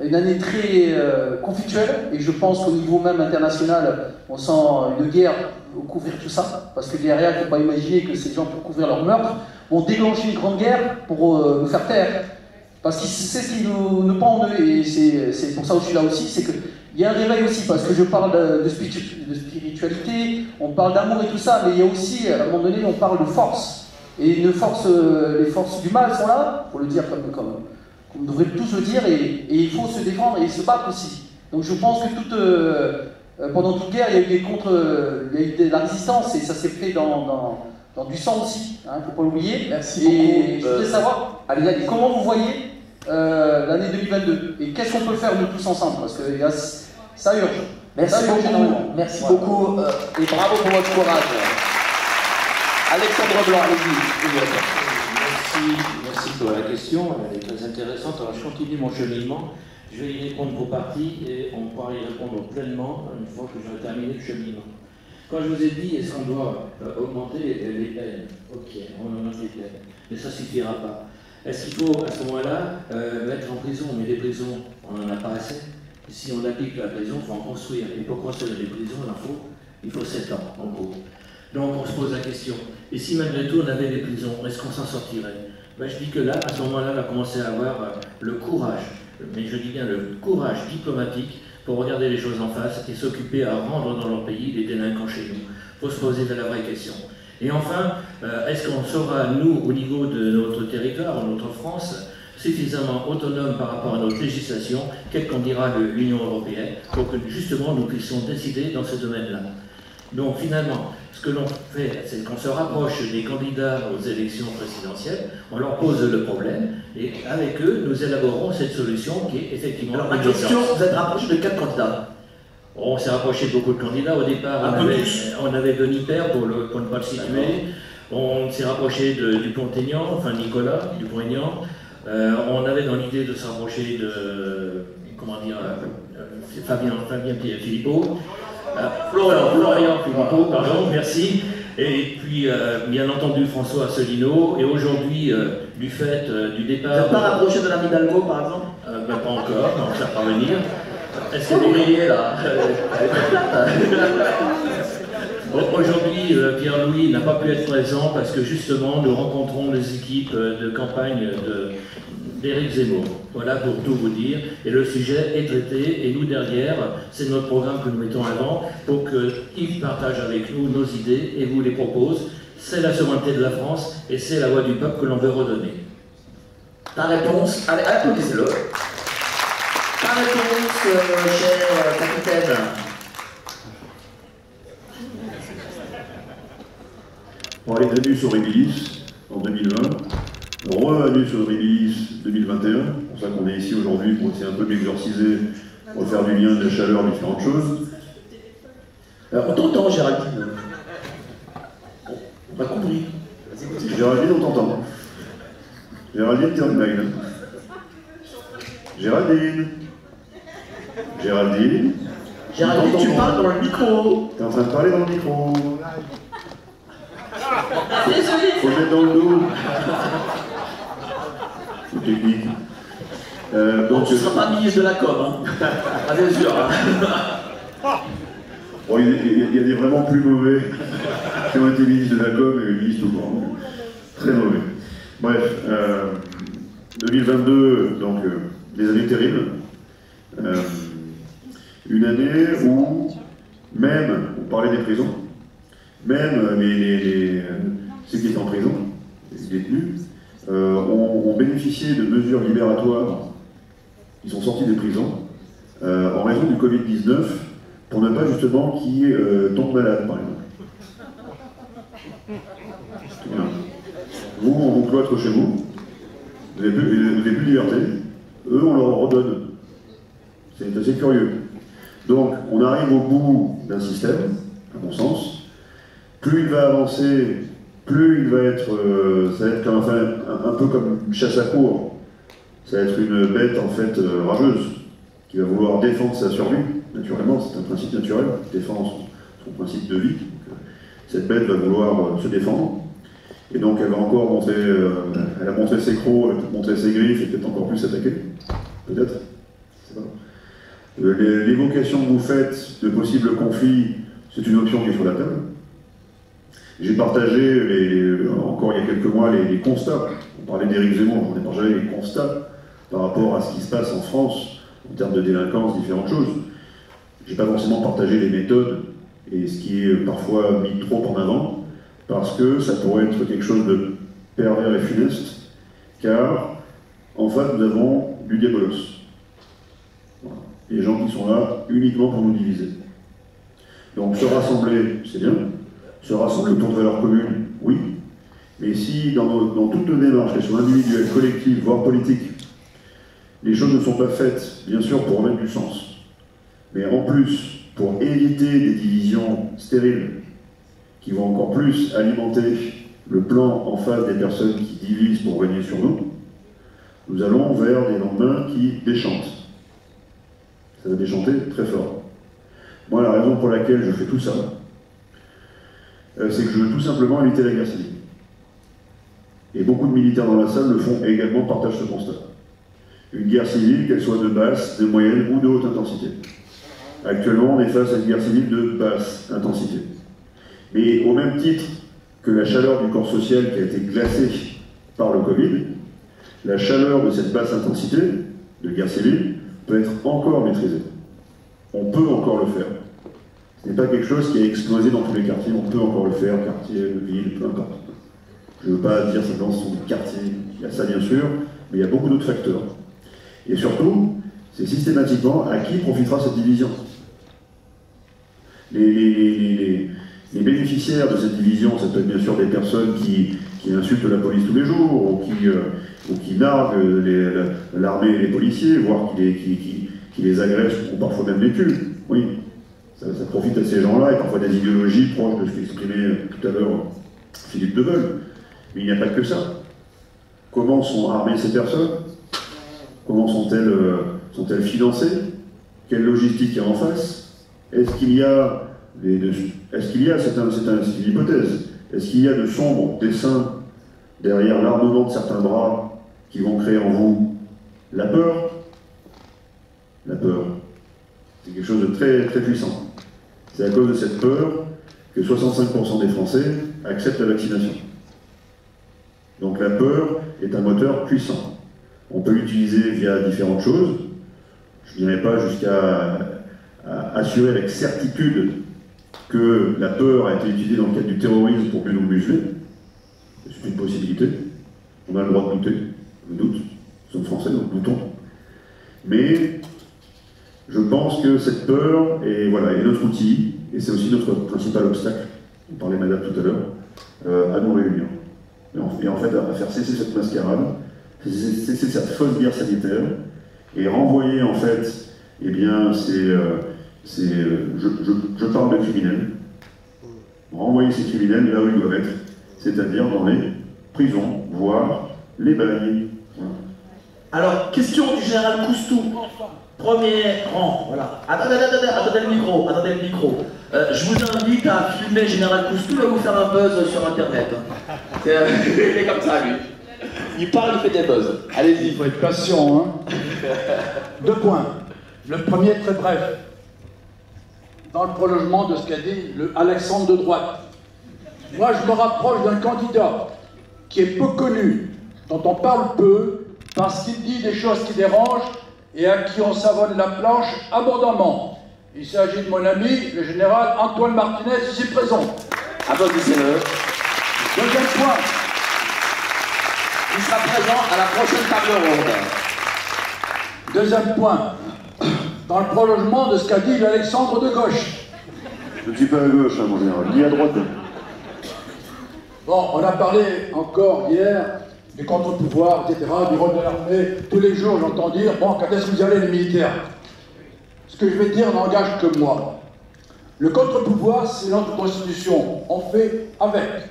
une année très conflictuelle, et je pense qu'au niveau même international, on sent une guerre pour couvrir tout ça, parce que derrière, il ne faut pas imaginer que ces gens, pour couvrir leur meurtre, vont déclencher une grande guerre pour nous faire taire. Parce que c'est ce qui nous pend en eux, et c'est pour ça que je suis là aussi, c'est qu'il y a un réveil aussi, parce que je parle de spiritualité, on parle d'amour et tout ça, mais il y a aussi, à un moment donné, on parle de force. Et les forces du mal sont là, il faut le dire comme on devrait tous le dire, et il faut se défendre et se battre aussi. Donc je pense que pendant toute guerre, il y a eu de la résistance et ça s'est fait dans du sang aussi, il ne faut pas l'oublier. Merci et beaucoup. Je voudrais savoir comment vous voyez l'année 2022 et qu'est-ce qu'on peut faire nous tous ensemble, parce que ça urge. Merci beaucoup, merci beaucoup et bravo pour votre courage. Alexandre Blanc, Merci pour la question, elle est très intéressante. Alors je continue mon cheminement, je vais y répondre pour partie et on pourra y répondre pleinement une fois que j'aurai terminé le cheminement. Quand je vous ai dit, est-ce qu'on doit augmenter les peines? Ok, on augmente les peines, mais ça ne suffira pas. Est-ce qu'il faut à ce moment-là mettre en prison? Mais les prisons, on n'en a pas assez. Si on applique la prison, il faut en construire. Et pour construire les prisons, il faut 7 ans, en gros. Donc on se pose la question, et si malgré tout on avait des prisons, est-ce qu'on s'en sortirait? Ben, je dis que là, à ce moment-là, on va commencer à avoir le courage, mais je dis bien le courage diplomatique pour regarder les choses en face et s'occuper à rendre dans leur pays les délinquants chez nous. Il faut se poser la vraie question. Et enfin, est-ce qu'on sera, nous, au niveau de notre territoire, notre France, suffisamment autonome par rapport à notre législation, quelle qu'en dira l'Union européenne, pour que justement nous puissions décider dans ce domaine-là. Donc finalement, ce que l'on fait, c'est qu'on se rapproche des candidats aux élections présidentielles, on leur pose le problème, et avec eux, nous élaborons cette solution qui est effectivement... Alors ma question, vous êtes rapproché de quel candidat? On s'est rapproché de beaucoup de candidats. Au départ, on avait Denis Père, pour ne pas le situer. On s'est rapproché de Dupont-Aignan, enfin Nicolas Dupont-Aignan. On avait dans l'idée de se rapprocher de... comment dire... Fabien Philippot. Florian Philippot, pardon, merci. Et puis, bien entendu, François Asselineau. Et aujourd'hui, du fait du départ... Vous n'êtes pas rapproché de l'ami Hidalgo, par exemple? Pas encore, on va faire parvenir. Est-ce que vous riez, là? Aujourd'hui, Pierre-Louis n'a pas pu être présent parce que justement, nous rencontrons les équipes de campagne d'Éric Zemmour. Voilà pour tout vous dire. Et le sujet est traité et nous derrière, c'est notre programme que nous mettons avant pour qu'ils partagent avec nous nos idées et vous les proposent. C'est la souveraineté de la France et c'est la voix du peuple que l'on veut redonner. Ta réponse, allez, applaudissez-le. Ta réponse, cher capitaine. On va aller d'annus horribilis en 2020, re-annus horribilis 2021, c'est pour ça qu'on est ici aujourd'hui pour essayer un peu d'exorciser, pour faire du lien, de la chaleur, différentes choses. On t'entend, Géraldine. On a compris. Géraldine, on t'entend. Géraldine, t'es en mail. Géraldine. Géraldine. Géraldine, tu parles dans le micro. T'es en train de parler dans le micro. Désolé. Faut mettre dans le dos. C'est technique. Donc tu ne seras pas ministre de la com, hein. Ah, bien sûr. Hein. Bon, il y a des vraiment plus mauvais qui ont été ministres de la com et ministres tout court. Très mauvais. Bref, 2022, donc des années terribles. Une année où, même, on parlait des prisons, même ceux qui étaient en prison, les détenus, ont bénéficié de mesures libératoires. Ils sont sortis des prisons en raison du Covid-19 pour ne pas justement qu'ils tombent malades, par exemple. Vous, on vous cloître chez vous, vous n'avez plus de liberté, eux, on leur redonne. C'est assez curieux. Donc, on arrive au bout d'un système, à mon sens. Plus il va avancer, plus il va être, ça va être comme, enfin, un peu comme une chasse à courre. Ça va être une bête en fait rageuse, qui va vouloir défendre sa survie, naturellement, c'est un principe naturel, défendre son principe de vie. Donc, cette bête va vouloir se défendre, et donc elle va encore montrer, elle a montré ses crocs, elle va montrer ses griffes, et peut-être encore plus s'attaquer, peut-être, je sais pas. L'évocation que vous faites de possibles conflits, c'est une option qui est sur la table. J'ai partagé, encore il y a quelques mois, les constats. On parlait d'Éric Zemmour, on a partagé les constats par rapport à ce qui se passe en France, en termes de délinquance, différentes choses. Je n'ai pas forcément partagé les méthodes et ce qui est parfois mis trop en avant, parce que ça pourrait être quelque chose de pervers et funeste, car en fait nous avons du diabolos. Voilà. Les gens qui sont là uniquement pour nous diviser. Donc se rassembler, c'est bien. Se rassembler autour de valeurs communes, oui. Mais si dans toutes nos démarches, qu'elles soient individuelles, collectives, voire politiques, les choses ne sont pas faites, bien sûr, pour remettre du sens, mais en plus, pour éviter des divisions stériles qui vont encore plus alimenter le plan en face des personnes qui divisent pour régner sur nous, nous allons vers des lendemains qui déchantent. Ça va déchanter très fort. Moi, la raison pour laquelle je fais tout ça, c'est que je veux tout simplement éviter la guerre civile. Et beaucoup de militaires dans la salle le font et également partagent ce constat. Une guerre civile, qu'elle soit de basse, de moyenne ou de haute intensité. Actuellement, on est face à une guerre civile de basse intensité. Mais au même titre que la chaleur du corps social qui a été glacée par le Covid, la chaleur de cette basse intensité de guerre civile peut être encore maîtrisée. On peut encore le faire. Ce n'est pas quelque chose qui a explosé dans tous les quartiers, on peut encore le faire, quartier, ville, peu importe. Je ne veux pas dire simplement que ce sont des quartiers, il y a ça bien sûr, mais il y a beaucoup d'autres facteurs. Et surtout, c'est systématiquement à qui profitera cette division. Les bénéficiaires de cette division, ça peut être bien sûr des personnes qui insultent la police tous les jours, ou qui narguent l'armée et les policiers, voire qui les agressent ou parfois même les tuent. Oui, ça profite à ces gens-là, et parfois des idéologies proches de ce qu'exprimait tout à l'heure Philippe Deveul. Mais il n'y a pas que ça. Comment sont armées ces personnes? Comment sont-elles financées? Quelle logistique il y a en face? Est-ce qu'il y a, c'est une hypothèse, est-ce qu'il y a de sombres desseins derrière l'armement de certains bras qui vont créer en vous la peur? La peur, c'est quelque chose de très, très puissant. C'est à cause de cette peur que 65% des Français acceptent la vaccination. Donc la peur est un moteur puissant. On peut l'utiliser via différentes choses. Je n'irai pas jusqu'à assurer avec certitude que la peur a été utilisée dans le cadre du terrorisme pour mieux nous museler. C'est une possibilité. On a le droit de douter. Je doute. Nous sommes Français, donc doutons. Mais je pense que cette peur est notre outil, et c'est aussi notre principal obstacle, on parlait Madame tout à l'heure, à nous réunir. Et en fait, à faire cesser cette mascarade, cesser cette fausse guerre sanitaire, et renvoyer en fait, eh bien, je parle de criminels, renvoyer ces criminels là où ils doivent être, c'est-à-dire dans les prisons, voire les bagnes. Voilà. Alors, question du général Coustou. Premier rang, voilà. Attendez le micro. Je vous invite à filmer Général Coustou, il va vous faire un buzz sur Internet. Il est comme ça, lui. Il parle, il fait des buzz. Allez-y. Il faut être patient, hein. 2 points. Le premier, très bref. Dans le prolongement de ce qu'a dit le Alexandre de droite. Moi, je me rapproche d'un candidat qui est peu connu, dont on parle peu, parce qu'il dit des choses qui dérangent et à qui on savonne la planche abondamment. Il s'agit de mon ami, le général Antoine Martinez, ici présent. Applaudissez-le. Deuxième point. Il sera présent à la prochaine table ronde. Deuxième point. Dans le prolongement de ce qu'a dit l'Alexandre de gauche. Je ne suis pas à gauche, hein, mon général, ni à droite. Bon, on a parlé encore hier du contre-pouvoir, etc., du rôle de l'armée. Tous les jours, j'entends dire, bon, quand est-ce que vous y allez, les militaires? Ce que je vais dire n'engage que moi. Le contre-pouvoir, c'est notre Constitution. On fait avec.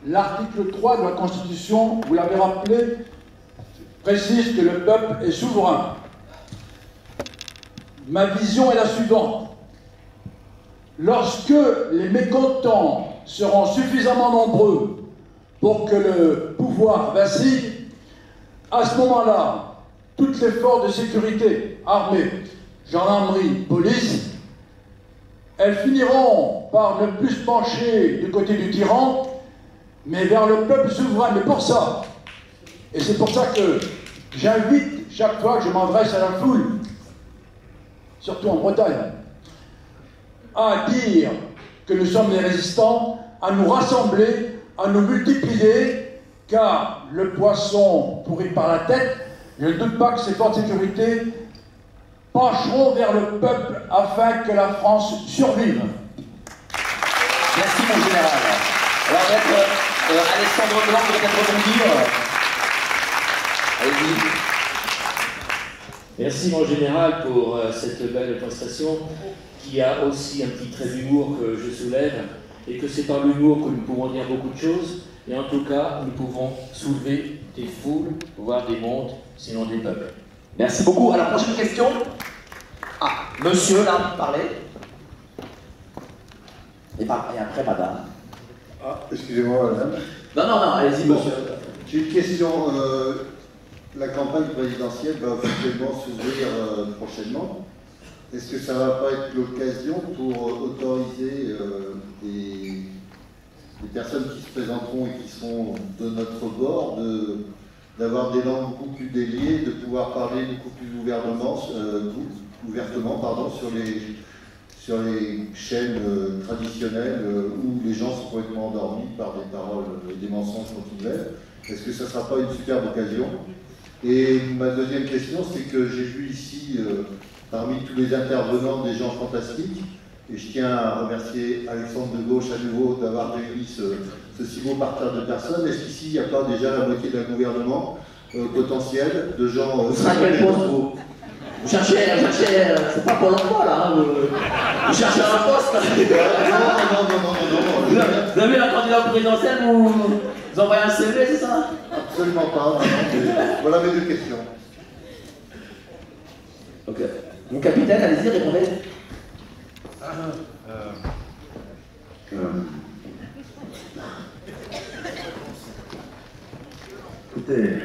L'article 3 de la Constitution, vous l'avez rappelé, précise que le peuple est souverain. Ma vision est la suivante. Lorsque les mécontents seront suffisamment nombreux pour que le pouvoir vacille, à ce moment-là, toutes les forces de sécurité, armées, gendarmerie, police, elles finiront par ne plus se pencher du côté du tyran, mais vers le peuple souverain. Mais pour ça, et c'est pour ça que j'invite chaque fois que je m'adresse à la foule, surtout en Bretagne, à dire que nous sommes des résistants, à nous rassembler, à nous multiplier, car le poisson pourrit par la tête. Je ne doute pas que ces forces de sécurité pencheront vers le peuple afin que la France survive. mon général. Alors, maître Alexandre Blanc, vous peut-être rebondir. Allez-y. Merci mon général pour cette belle prestation qui a aussi un petit trait d'humour que je soulève et que c'est par l'humour que nous pouvons dire beaucoup de choses et en tout cas nous pouvons soulever des foules, voire des mondes, sinon des peuples. Merci beaucoup. Alors, prochaine question. Ah, monsieur, là, parlez. Et après, madame. Ah, excusez-moi, madame. Non, allez-y, monsieur. J'ai une question. La campagne présidentielle va officiellement s'ouvrir prochainement. Est-ce que ça ne va pas être l'occasion pour autoriser des personnes qui se présenteront et qui seront de notre bord d'avoir des langues beaucoup plus déliées, de pouvoir parler beaucoup plus ouvertement sur les chaînes traditionnelles où les gens sont complètement endormis par des paroles et des mensonges continuels? Est-ce que ça ne sera pas une superbe occasion? Et ma deuxième question, c'est que j'ai vu ici, parmi tous les intervenants, des gens fantastiques, et je tiens à remercier Alexandre de Gauche à nouveau d'avoir réuni ce si beau parterre de personnes. Est-ce qu'ici, il n'y a pas déjà la moitié d'un gouvernement potentiel de gens... Vous quel poste, vous cherchez, c'est pas pour l'emploi là, vous cherchez un poste. Non. Vous avez la candidature présidentielle, vous envoyez un CV, c'est ça? Absolument pas. Voilà mes deux questions. Ok. Mon capitaine, allez-y, répondez. Écoutez.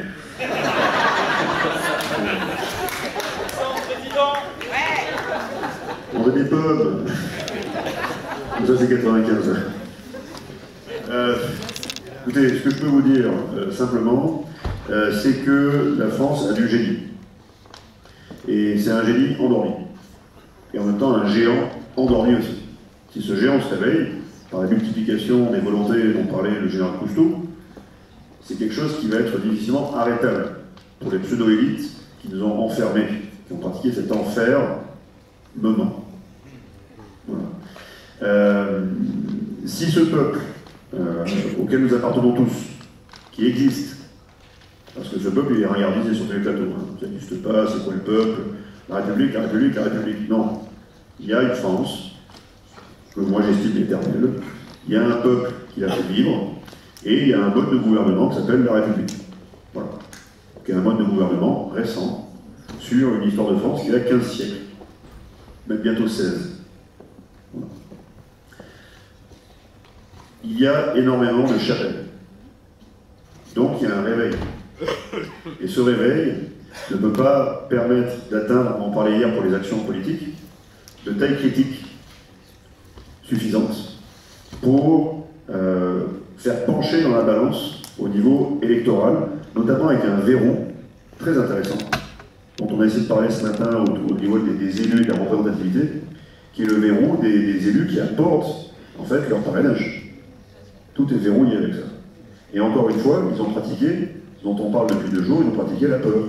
On est des peuples. Ça c'est 95. Écoutez, ce que je peux vous dire simplement, c'est que la France a du génie. Et c'est un génie endormi. Et en même temps un géant endormi aussi. Si ce géant se réveille, par la multiplication des volontés dont parlait le général Cousteau, c'est quelque chose qui va être difficilement arrêtable pour les pseudo-élites qui nous ont enfermés, qui ont pratiqué cet enfermement. Voilà. Si ce peuple, auquel nous appartenons tous, qui existe, parce que ce peuple il est ringardisé sur tous les plateaux, hein. Ça n'existe pas, c'est quoi le peuple? La République, la République, la République. Non. Il y a une France, que moi j'estime éternelle, il y a un peuple qui l'a fait vivre, et il y a un mode de gouvernement qui s'appelle la République. Voilà. Donc il y a un mode de gouvernement récent, sur une histoire de France qui a 15 siècles, même bientôt 16. Voilà. Il y a énormément de chapelles. Donc il y a un réveil. Et ce réveil ne peut pas permettre d'atteindre, on en parlait hier pour les actions politiques, de taille critique suffisante pour faire pencher dans la balance au niveau électoral, notamment avec un verrou très intéressant, dont on a essayé de parler ce matin au niveau des élus et de la représentativité, qui est le verrou des élus qui apportent en fait leur parrainage. Tout est verrouillé avec ça. Et encore une fois, ils ont pratiqué, dont on parle depuis 2 jours, ils ont pratiqué la peur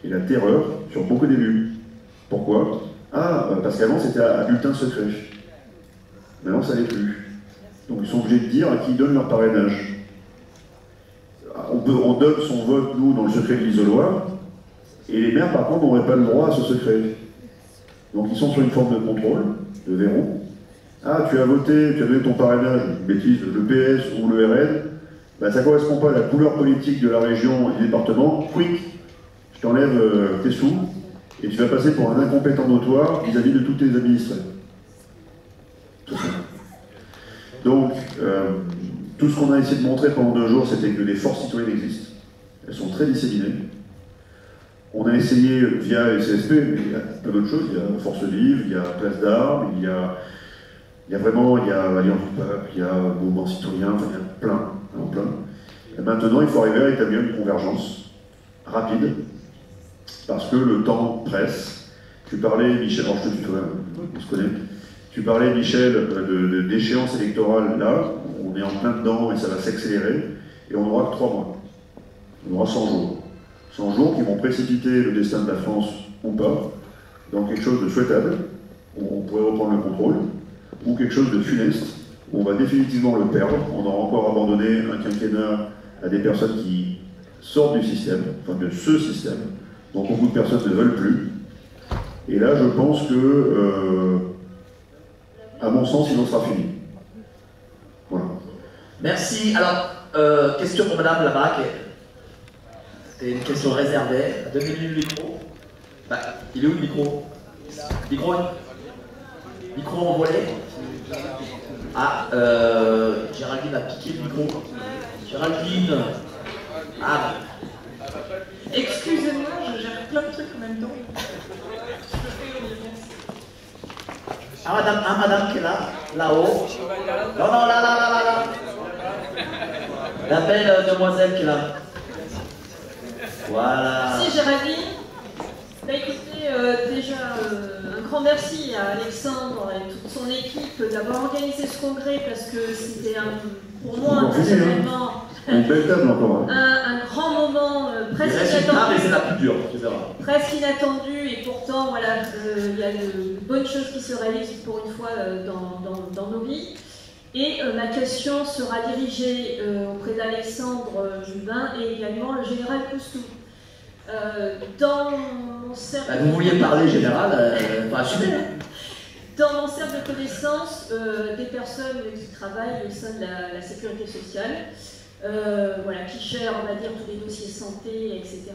et la terreur sur beaucoup d'élus. Pourquoi? Parce qu'avant c'était à bulletin secret. Maintenant ça n'est plus. Donc ils sont obligés de dire à qui ils donnent leur parrainage. On donne son vote, nous, dans le secret de l'isoloir, et les maires par contre n'auraient pas le droit à ce secret. Donc ils sont sur une forme de contrôle, de verrou. Tu as voté, tu as donné ton parrainage, une bêtise, le PS ou le RN, ça ne correspond pas à la couleur politique de la région et du département, quick, je t'enlève tes sous, et tu vas passer pour un incompétent notoire vis-à-vis de tous tes administrés. Tout ça. Donc, tout ce qu'on a essayé de montrer pendant 2 jours, c'était que les forces citoyennes existent. Elles sont très disséminées. On a essayé via les CSP, mais il y a plein d'autres choses. Il y a Force Vive, il y a Place d'Armes, il y a Alliance du Peuple, il y a Mouvement Citoyen, enfin il y a plein. Et maintenant, il faut arriver à établir une convergence rapide, parce que le temps presse. Tu parlais, Michel, alors je te tutoie, on se connaît. Tu parlais, Michel, d'échéance électorale, là, on est en plein dedans et ça va s'accélérer, et on n'aura que 3 mois. On aura 100 jours. 100 jours qui vont précipiter le destin de la France, ou pas, dans quelque chose de souhaitable, où on pourrait reprendre le contrôle, ou quelque chose de funeste, on va définitivement le perdre. On aura encore abandonné un quinquennat à des personnes qui sortent du système, enfin de ce système, dont beaucoup de personnes ne veulent plus. Et là, je pense que, à mon sens, il en sera fini. Voilà. Merci. Alors, question pour madame là-bas. C'était une question réservée. Donnez-lui le micro. Bah, il est où le micro? Micro envolé. Ah, Géraldine a piqué le micro. Géraldine. Ah. Excusez-moi, je gère plein de trucs en même temps. Ah, madame qui est là, là-haut. Non, là. La belle demoiselle qui est là. Voilà. Si, Géraldine. Bah, écoutez, déjà, un grand merci à Alexandre et toute son équipe d'avoir organisé ce congrès parce que c'était pour moi personnellement une belle table encore. Un grand moment presque inattendu. Mais c'est la plus dure, tu verras. Presque inattendu et pourtant, voilà, il y a de bonnes choses qui se réalisent pour une fois dans nos vies. Et ma question sera dirigée auprès d'Alexandre Jubin et également le général Coustou. Dans mon cercle... Vous vouliez parler général, pas assumer. Dans mon cercle de connaissances, des personnes qui travaillent au sein de la sécurité sociale, voilà, qui gèrent, on va dire, tous les dossiers santé, etc.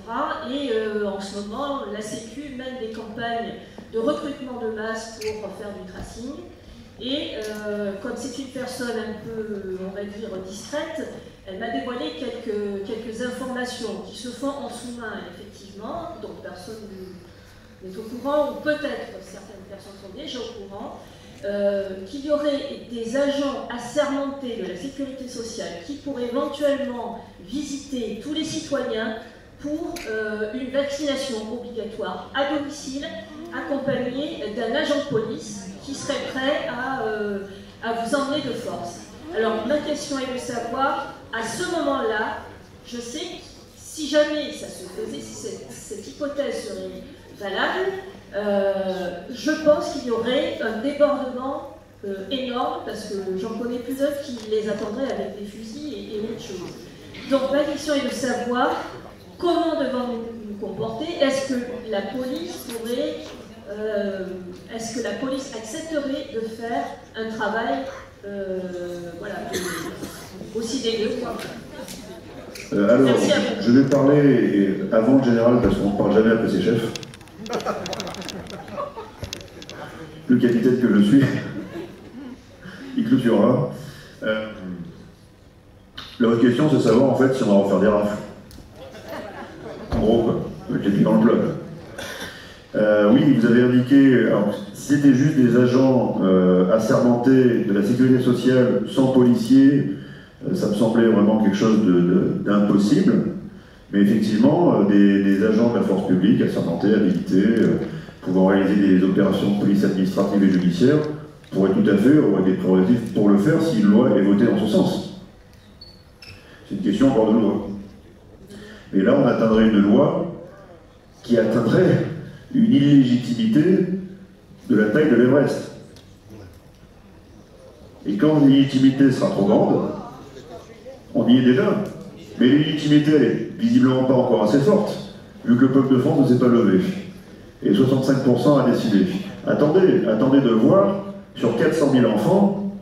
Et en ce moment, la Sécu mène des campagnes de recrutement de masse pour faire du tracing. Et comme c'est une personne un peu, on va dire, discrète, elle m'a dévoilé quelques informations qui se font en sous-main, effectivement, dont personne n'est au courant, ou peut-être certaines personnes sont déjà au courant, qu'il y aurait des agents assermentés de la sécurité sociale qui pourraient éventuellement visiter tous les citoyens pour une vaccination obligatoire à domicile, accompagnée d'un agent de police qui serait prêt à vous emmener de force. Alors, ma question est de savoir, à ce moment-là, je sais que si jamais ça se faisait, si cette hypothèse serait valable, je pense qu'il y aurait un débordement énorme, parce que j'en connais plus d'autres qui les attendraient avec des fusils et autre chose. Donc, ma question est de savoir comment devons-nous nous comporter. Est-ce que la police pourrait... est-ce que la police accepterait de faire un travail voilà, aussi dégueu alors, je vais parler avant le général parce qu'on ne parle jamais après ses chefs. Le capitaine que je suis, il clôturera. La question, c'est de savoir en fait si on va refaire des rafles. En gros, quoi, avec les pieds dans le bloc. Oui, vous avez indiqué, alors, si c'était juste des agents assermentés de la sécurité sociale sans policiers, ça me semblait vraiment quelque chose d'impossible. Mais effectivement, des agents de la force publique assermentés, habilités, pouvant réaliser des opérations de police administrative et judiciaire, pourraient tout à fait avoir des prérogatives pour le faire si une loi est votée dans ce sens. C'est une question encore de loi. Et là, on atteindrait une loi qui atteindrait une illégitimité de la taille de l'Everest. Et quand l'illégitimité sera trop grande, on y est déjà. Mais l'illégitimité, elle est visiblement pas encore assez forte, vu que le peuple de France ne s'est pas levé. Et 65% a décidé. Attendez de voir, sur 400 000 enfants,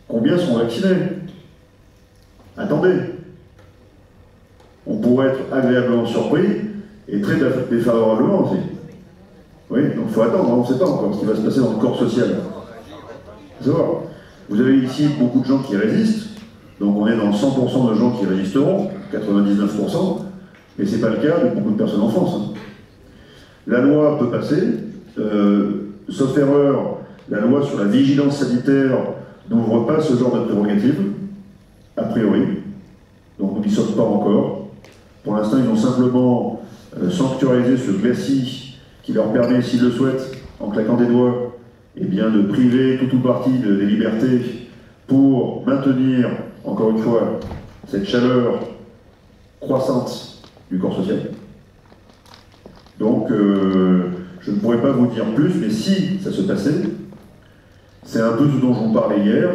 combien sont vaccinés. Attendez. On pourrait être agréablement surpris, et très défavorablement aussi. Oui, donc il faut attendre, on ne sait pas encore ce qui va se passer dans le corps social. Faut savoir. Vous avez ici beaucoup de gens qui résistent, donc on est dans 100% de gens qui résisteront, 99%, mais ce n'est pas le cas de beaucoup de personnes en France. Hein. La loi peut passer, sauf erreur, la loi sur la vigilance sanitaire n'ouvre pas ce genre de prérogative, a priori, donc nous n'y sommes pas encore. Pour l'instant, ils ont simplement sanctuarisé ce glacis qui leur permet, s'ils le souhaitent, en claquant des doigts, eh bien, de priver tout ou partie des libertés pour maintenir, encore une fois, cette chaleur croissante du corps social. Donc, je ne pourrais pas vous dire plus, mais si ça se passait, c'est un peu ce dont je vous parlais hier,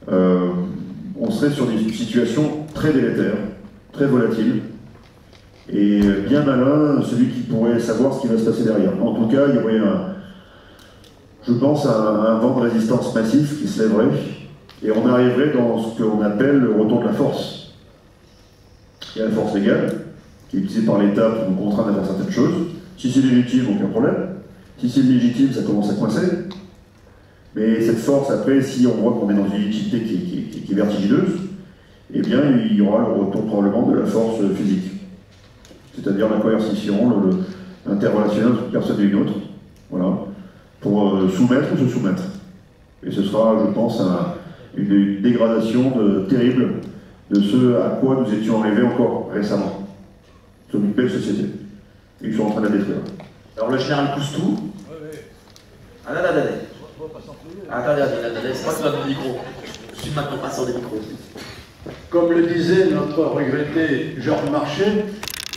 on serait sur des situations très délétères, très volatiles, et bien malin celui qui pourrait savoir ce qui va se passer derrière. En tout cas, il y aurait je pense, un vent de résistance massif qui se lèverait, et on arriverait dans ce qu'on appelle le retour de la force. Il y a la force légale, qui est utilisée par l'État pour nous contraindre à faire certaines choses. Si c'est légitime, aucun problème. Si c'est illégitime, ça commence à coincer. Mais cette force, après, si on voit qu'on est dans une légitimité qui est vertigineuse, eh bien, il y aura le retour probablement de la force physique. C'est-à-dire la coercition, l'interrelationnel entre une personne et une autre, voilà, pour soumettre ou se soumettre. Et ce sera, je pense, une dégradation terrible de ce à quoi nous étions arrivés encore récemment, sur une belle société. Et ils sont en train de la détruire. Alors le général Coustou. Ah là là là là. Attendez, c'est pas sur le micro. Je suis maintenant pas sur des micros. Comme le disait notre regretté Georges Marchais,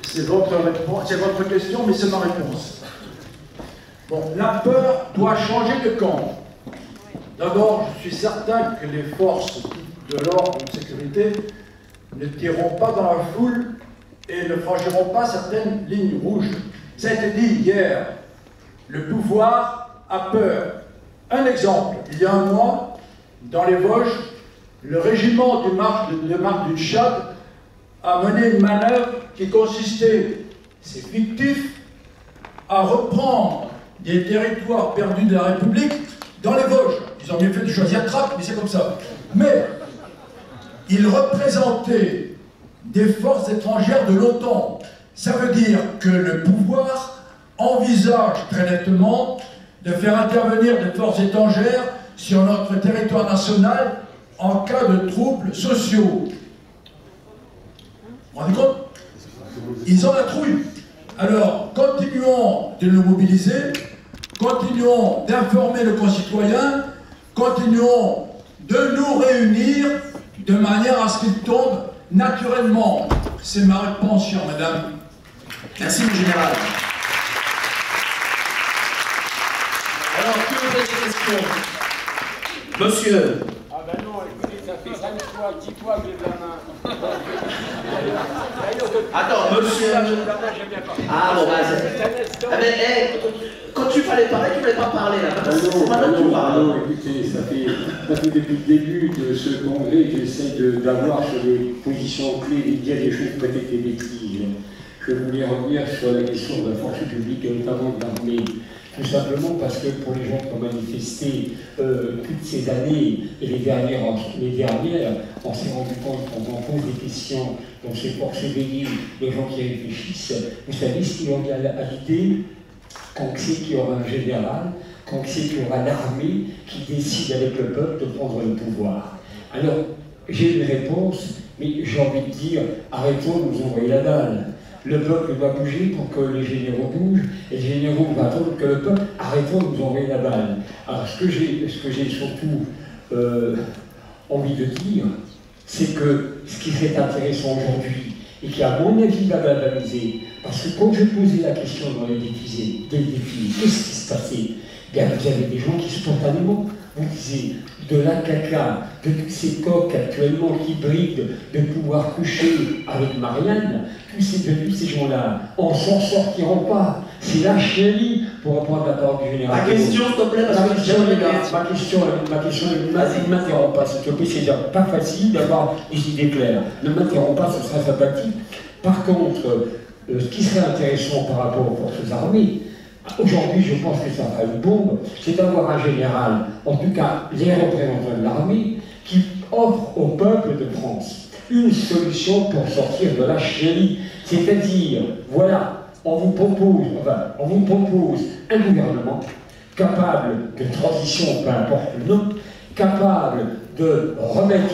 c'est votre question, mais c'est ma réponse. Bon, la peur doit changer de camp. D'abord, je suis certain que les forces de l'ordre de sécurité ne tireront pas dans la foule et ne franchiront pas certaines lignes rouges. Ça a été dit hier, le pouvoir a peur. Un exemple, il y a un mois, dans les Vosges, le régiment de marche du Tchad a mené une manœuvre qui consistait, c'est fictif, à reprendre des territoires perdus de la République dans les Vosges. Ils ont bien fait de choisir Trappes, mais c'est comme ça. Mais ils représentaient des forces étrangères de l'OTAN. Ça veut dire que le pouvoir envisage très nettement de faire intervenir des forces étrangères sur notre territoire national en cas de troubles sociaux. Vous vous rendez compte? Ils ont la trouille. Alors, continuons de nous mobiliser, continuons d'informer le concitoyen, continuons de nous réunir de manière à ce qu'il tombe naturellement. C'est ma réponse, chère madame. Merci, mon général. Alors, qui vous pose des questions? Monsieur. Ah ben non, écoutez, ça fait 5 fois, 10 fois que j'ai de la main. Attends, monsieur. Ah bon, bah c'est... quand tu fallait parler, tu ne voulais pas parler là. C'est pas là que tu parles. Écoutez, ça fait depuis le début de ce congrès que j'essaie d'avoir sur des positions clés et dire des choses peut-être des bêtises. Je voulais revenir sur la question de la force publique et notamment de l'armée. Tout simplement parce que pour les gens qui ont manifesté toutes ces années et les dernières, on s'est rendu compte qu'on en pose des questions, donc c'est pour s'éveiller les gens qui réfléchissent. Vous savez ce qu'il y a à l'idée qu'on sait qu'il y aura un général, qu'on sait qu'il y aura l'armée qui décide avec le peuple de prendre le pouvoir. Alors, j'ai une réponse, mais j'ai envie de dire, arrêtons de nous envoyer la balle. Le peuple va bouger pour que les généraux bougent, et les généraux vont attendre que le peuple arrêtons de nous envoyer la balle. Alors ce que j'ai surtout envie de dire, c'est que ce qui serait intéressant aujourd'hui, et qui à mon avis va galvaniser, parce que quand je posais la question dans les défis, qu'est-ce qui se passait? Bien, vous avez des gens qui spontanément vous disiez de la caca, de tous ces coqs actuellement qui brident de pouvoir coucher avec Marianne, tous ces gens-là, on s'en sortiront pas. C'est la chérie pour reprendre la parole du général. Ma question, s'il te plaît, parce que ma question, ne m'interromps pas, s'il te plaît, c'est pas facile d'avoir des idées claires. Ne m'interromps pas, ce sera sympathique. Par contre, ce qui serait intéressant par rapport aux forces armées, aujourd'hui, je pense que ça fera une bombe, c'est d'avoir un général, en tout cas les représentants de l'armée, qui offre au peuple de France une solution pour sortir de la chérie. C'est-à-dire, voilà, on vous propose un gouvernement capable de transition, peu importe le nom, capable de remettre,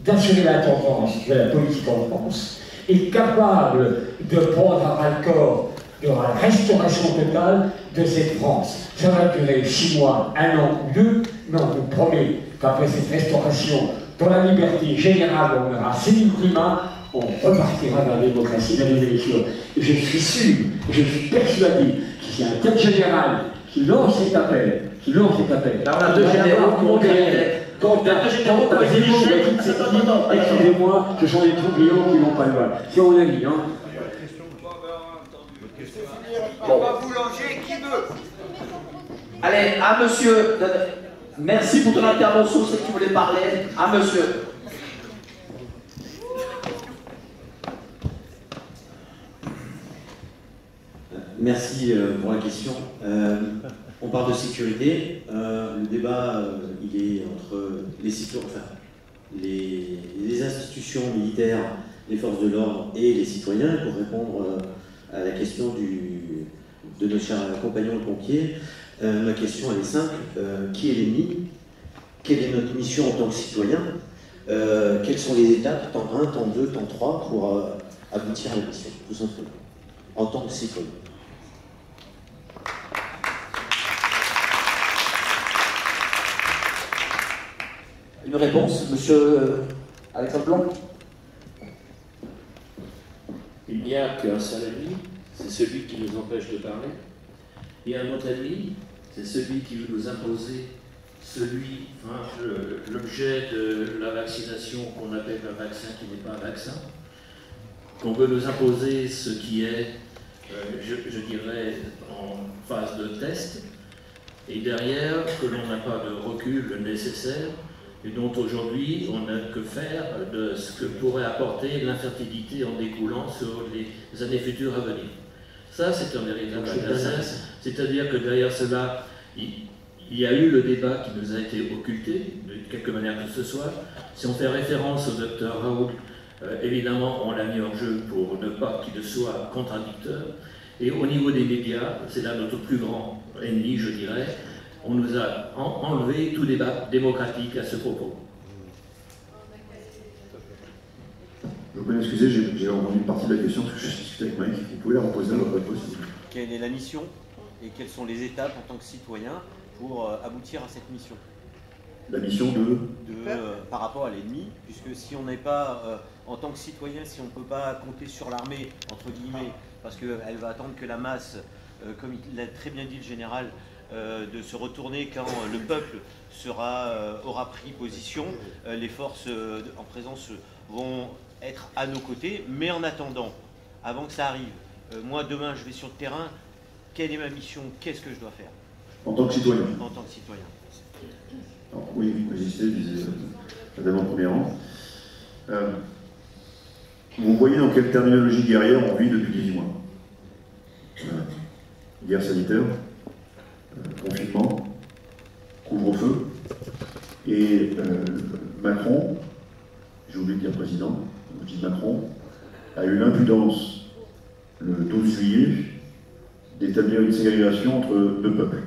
d'assurer la tendance de la politique en France, et capable de prendre à bras-le-corps de la restauration totale de cette France. Ça va durer 6 mois, 1 an ou 2, mais on vous promet qu'après cette restauration, dans la liberté générale, on aura civil climat, on repartira vers la démocratie, dans les élections. Et je suis sûr, je suis persuadé qu'il y a un tel général qui lance cet appel, Alors on a deux généraux qui ont gagné. Quand t'as Zemmour qui a dit que c'est excusez-moi, ce sont des troublions qui vont pas le voir. C'est mon avis, hein. Bon. Boulanger, qui veut? Allez, à monsieur. Merci pour ton intervention, c'est que tu voulais parler. À monsieur. Merci pour la question. On parle de sécurité. Le débat, il est entre les citoyens, enfin, les institutions militaires, les forces de l'ordre et les citoyens. Pour répondre à la question de nos chers compagnons pompiers, ma question elle est simple. Qui est l'ennemi? Quelle est notre mission en tant que citoyen? Quelles sont les étapes, temps 1, temps 2, temps 3, pour aboutir à la mission, tout simplement, en tant que citoyen? Une réponse, monsieur Alexandre Blanc? Il n'y a qu'un seul ennemi, c'est celui qui nous empêche de parler. Il y a un autre ennemi, c'est celui qui veut nous imposer l'objet de la vaccination qu'on appelle un vaccin qui n'est pas un vaccin, qu'on veut nous imposer ce qui est, je dirais, en phase de test, et derrière, que l'on n'a pas de recul nécessaire, et dont aujourd'hui on n'a que faire de ce que pourrait apporter l'infertilité en découlant sur les années futures à venir. Ça, c'est un véritable assassin. C'est-à-dire que derrière cela, il y a eu le débat qui nous a été occulté, de quelque manière que ce soit. Si on fait référence au docteur Raoult, évidemment, on l'a mis en jeu pour ne pas qu'il soit contradicteur. Et au niveau des médias, c'est là notre plus grand ennemi, je dirais. On nous a enlevé tout débat démocratique à ce propos. Je vous prie d'excuser, j'ai entendu une partie de la question parce que je discutais avec Mike. Vous pouvez la reposer à votre possible. Quelle est la mission et quelles sont les étapes en tant que citoyen pour aboutir à cette mission? La mission par rapport à l'ennemi, puisque si on n'est pas, en tant que citoyen, si on ne peut pas compter sur l'armée, entre guillemets, parce qu'elle va attendre que la masse, comme l'a très bien dit le général, de se retourner quand le peuple aura pris position, les forces en présence vont être à nos côtés, mais en attendant, avant que ça arrive, moi demain je vais sur le terrain, quelle est ma mission, qu'est-ce que je dois faire? En tant que citoyen. En tant que citoyen. Alors, oui, résister, disait Madame en premier rang. Vous voyez dans quelle terminologie guerrière on vit depuis 18 mois. Guerre sanitaire, confinement, couvre-feu, et Macron, j'ai oublié de dire président, je dis Macron, a eu l'impudence, le 12 juillet, d'établir une ségrégation entre deux peuples,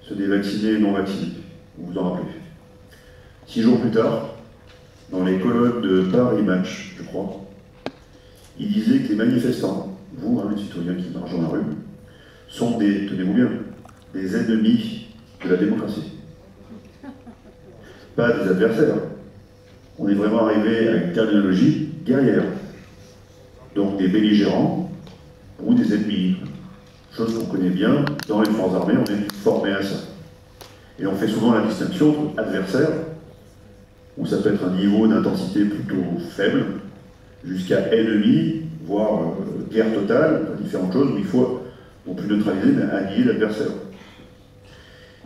ceux des vaccinés et non vaccinés, vous vous en rappelez. 6 jours plus tard, dans les colonnes de Paris Match, je crois, il disait que les manifestants, vous, les citoyens qui marchent dans la rue, sont des, tenez-vous bien, des ennemis de la démocratie. Pas des adversaires. On est vraiment arrivé à une terminologie guerrière. Donc des belligérants ou des ennemis. Chose qu'on connaît bien, dans les forces armées, on est formé à ça. Et on fait souvent la distinction entre adversaires, où ça peut être un niveau d'intensité plutôt faible, jusqu'à ennemi, voire guerre totale, différentes choses où il faut non plus neutraliser, mais annihiler l'adversaire.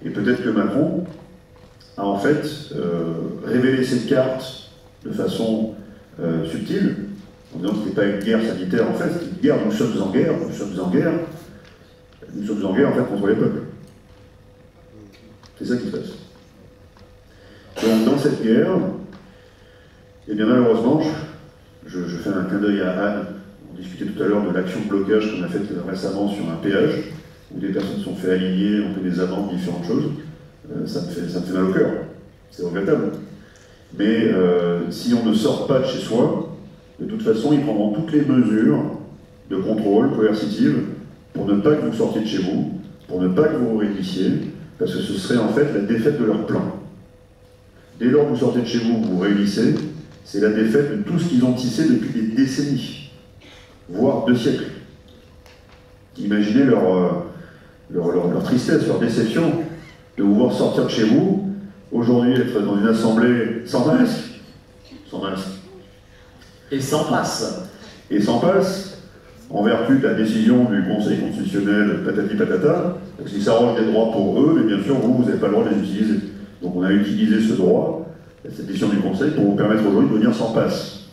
Et peut-être que Macron a en fait révélé cette carte de façon subtile, en disant que ce n'était pas une guerre sanitaire en fait, c'était une guerre, nous sommes en guerre, nous sommes en guerre en fait contre les peuples. C'est ça qui se passe. Donc dans cette guerre, et bien malheureusement, je fais un clin d'œil à Anne, on discutait tout à l'heure de l'action de blocage qu'on a faite récemment sur un péage, où des personnes sont fait aligner, on fait des amendes, différentes choses, ça me fait mal au cœur, c'est regrettable. Mais si on ne sort pas de chez soi, de toute façon, ils prendront toutes les mesures de contrôle coercitives pour ne pas que vous sortiez de chez vous, pour ne pas que vous vous réunissiez, parce que ce serait en fait la défaite de leur plan. Dès lors que vous sortez de chez vous, vous vous réunissez, c'est la défaite de tout ce qu'ils ont tissé depuis des décennies, voire 2 siècles. Imaginez leur tristesse, leur déception de vous voir sortir de chez vous aujourd'hui être dans une assemblée sans masque, et sans passe, en vertu de la décision du Conseil constitutionnel patati patata, parce qu'ils s'arrogent des droits pour eux, mais bien sûr, vous n'avez pas le droit de les utiliser. Donc on a utilisé ce droit, cette décision du Conseil, pour vous permettre aujourd'hui de venir sans passe.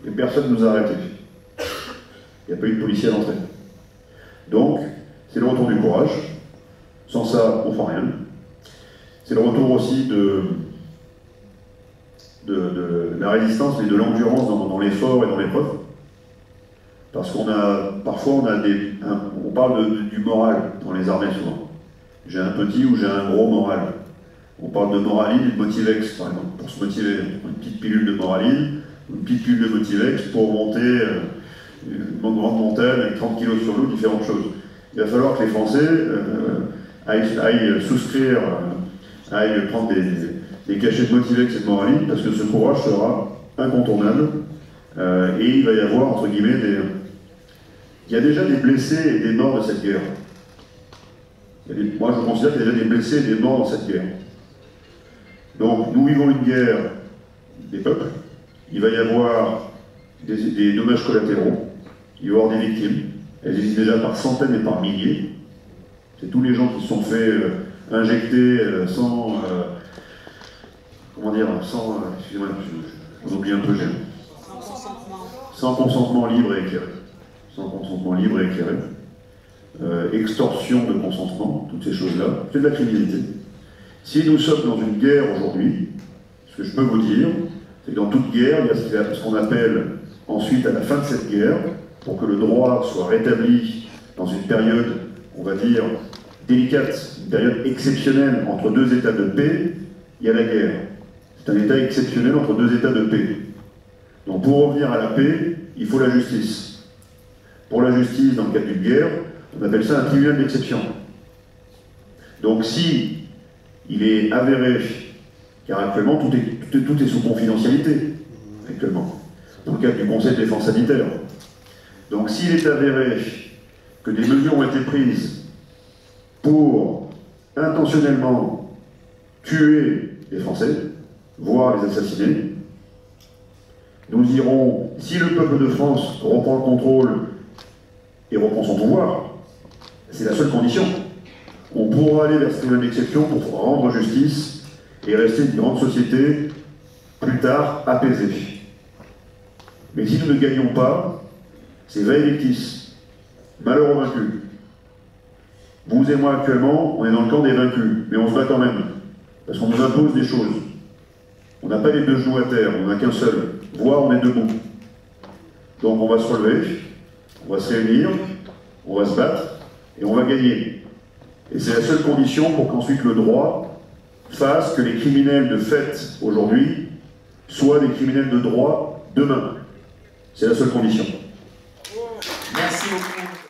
Et personne ne nous a arrêtés. Il n'y a pas eu de policier à l'entrée. Donc, c'est le retour du courage. Sans ça, on ne fait rien. C'est le retour aussi de la résistance, mais de l'endurance dans l'effort et dans l'épreuve. Parce qu'on a, parfois, on parle du moral dans les armées souvent. J'ai un petit ou j'ai un gros moral. On parle de moraline et de Motivex, par exemple, pour se motiver. Une petite pilule de moraline, une petite pilule de Motivex pour monter une grande montagne avec 30 kg sur l'eau, différentes choses. Il va falloir que les Français aillent souscrire, aillent prendre des cachets de Motivex et de moraline, parce que ce courage sera incontournable. Et il va y avoir, entre guillemets, il y a déjà des blessés et des morts de cette guerre. Moi, je considère qu'il y a déjà des blessés et des morts dans cette guerre. Donc, nous vivons une guerre des peuples. Il va y avoir des dommages collatéraux. Il va y avoir des victimes. Elles existent déjà par centaines et par milliers. C'est tous les gens qui se sont fait injecter sans... comment dire, sans... excusez-moi, j'en oublie un peu, sans consentement libre et éclairé. Sans consentement libre et éclairé. Extorsion de consentement, toutes ces choses-là, c'est de la criminalité. Si nous sommes dans une guerre aujourd'hui, ce que je peux vous dire, c'est que dans toute guerre, il y a ce qu'on appelle ensuite, à la fin de cette guerre, pour que le droit soit rétabli dans une période, on va dire, délicate, une période exceptionnelle entre deux états de paix, il y a la guerre. C'est un état exceptionnel entre deux états de paix. Donc pour revenir à la paix, il faut la justice. Pour la justice, dans le cadre d'une guerre, on appelle ça un tribunal d'exception. Donc si il est avéré, car actuellement tout est sous confidentialité, actuellement, dans le cadre du Conseil de défense sanitaire. Donc s'il est avéré que des mesures ont été prises pour intentionnellement tuer les Français, voire les assassiner, nous irons, si le peuple de France reprend le contrôle et reprend son pouvoir, c'est la seule condition. On pourra aller vers ce tribunal d'exception pour rendre justice et rester une grande société, plus tard, apaisée. Mais si nous ne gagnons pas, c'est vae-victis, malheur aux vaincus. Vous et moi, actuellement, on est dans le camp des vaincus, mais on se bat quand même, parce qu'on nous impose des choses. On n'a pas les deux genoux à terre, on n'a qu'un seul, voire on est debout. Donc on va se relever, on va se réunir, on va se battre, et on va gagner. Et c'est la seule condition pour qu'ensuite le droit fasse que les criminels de fait aujourd'hui soient des criminels de droit demain. C'est la seule condition. Merci beaucoup.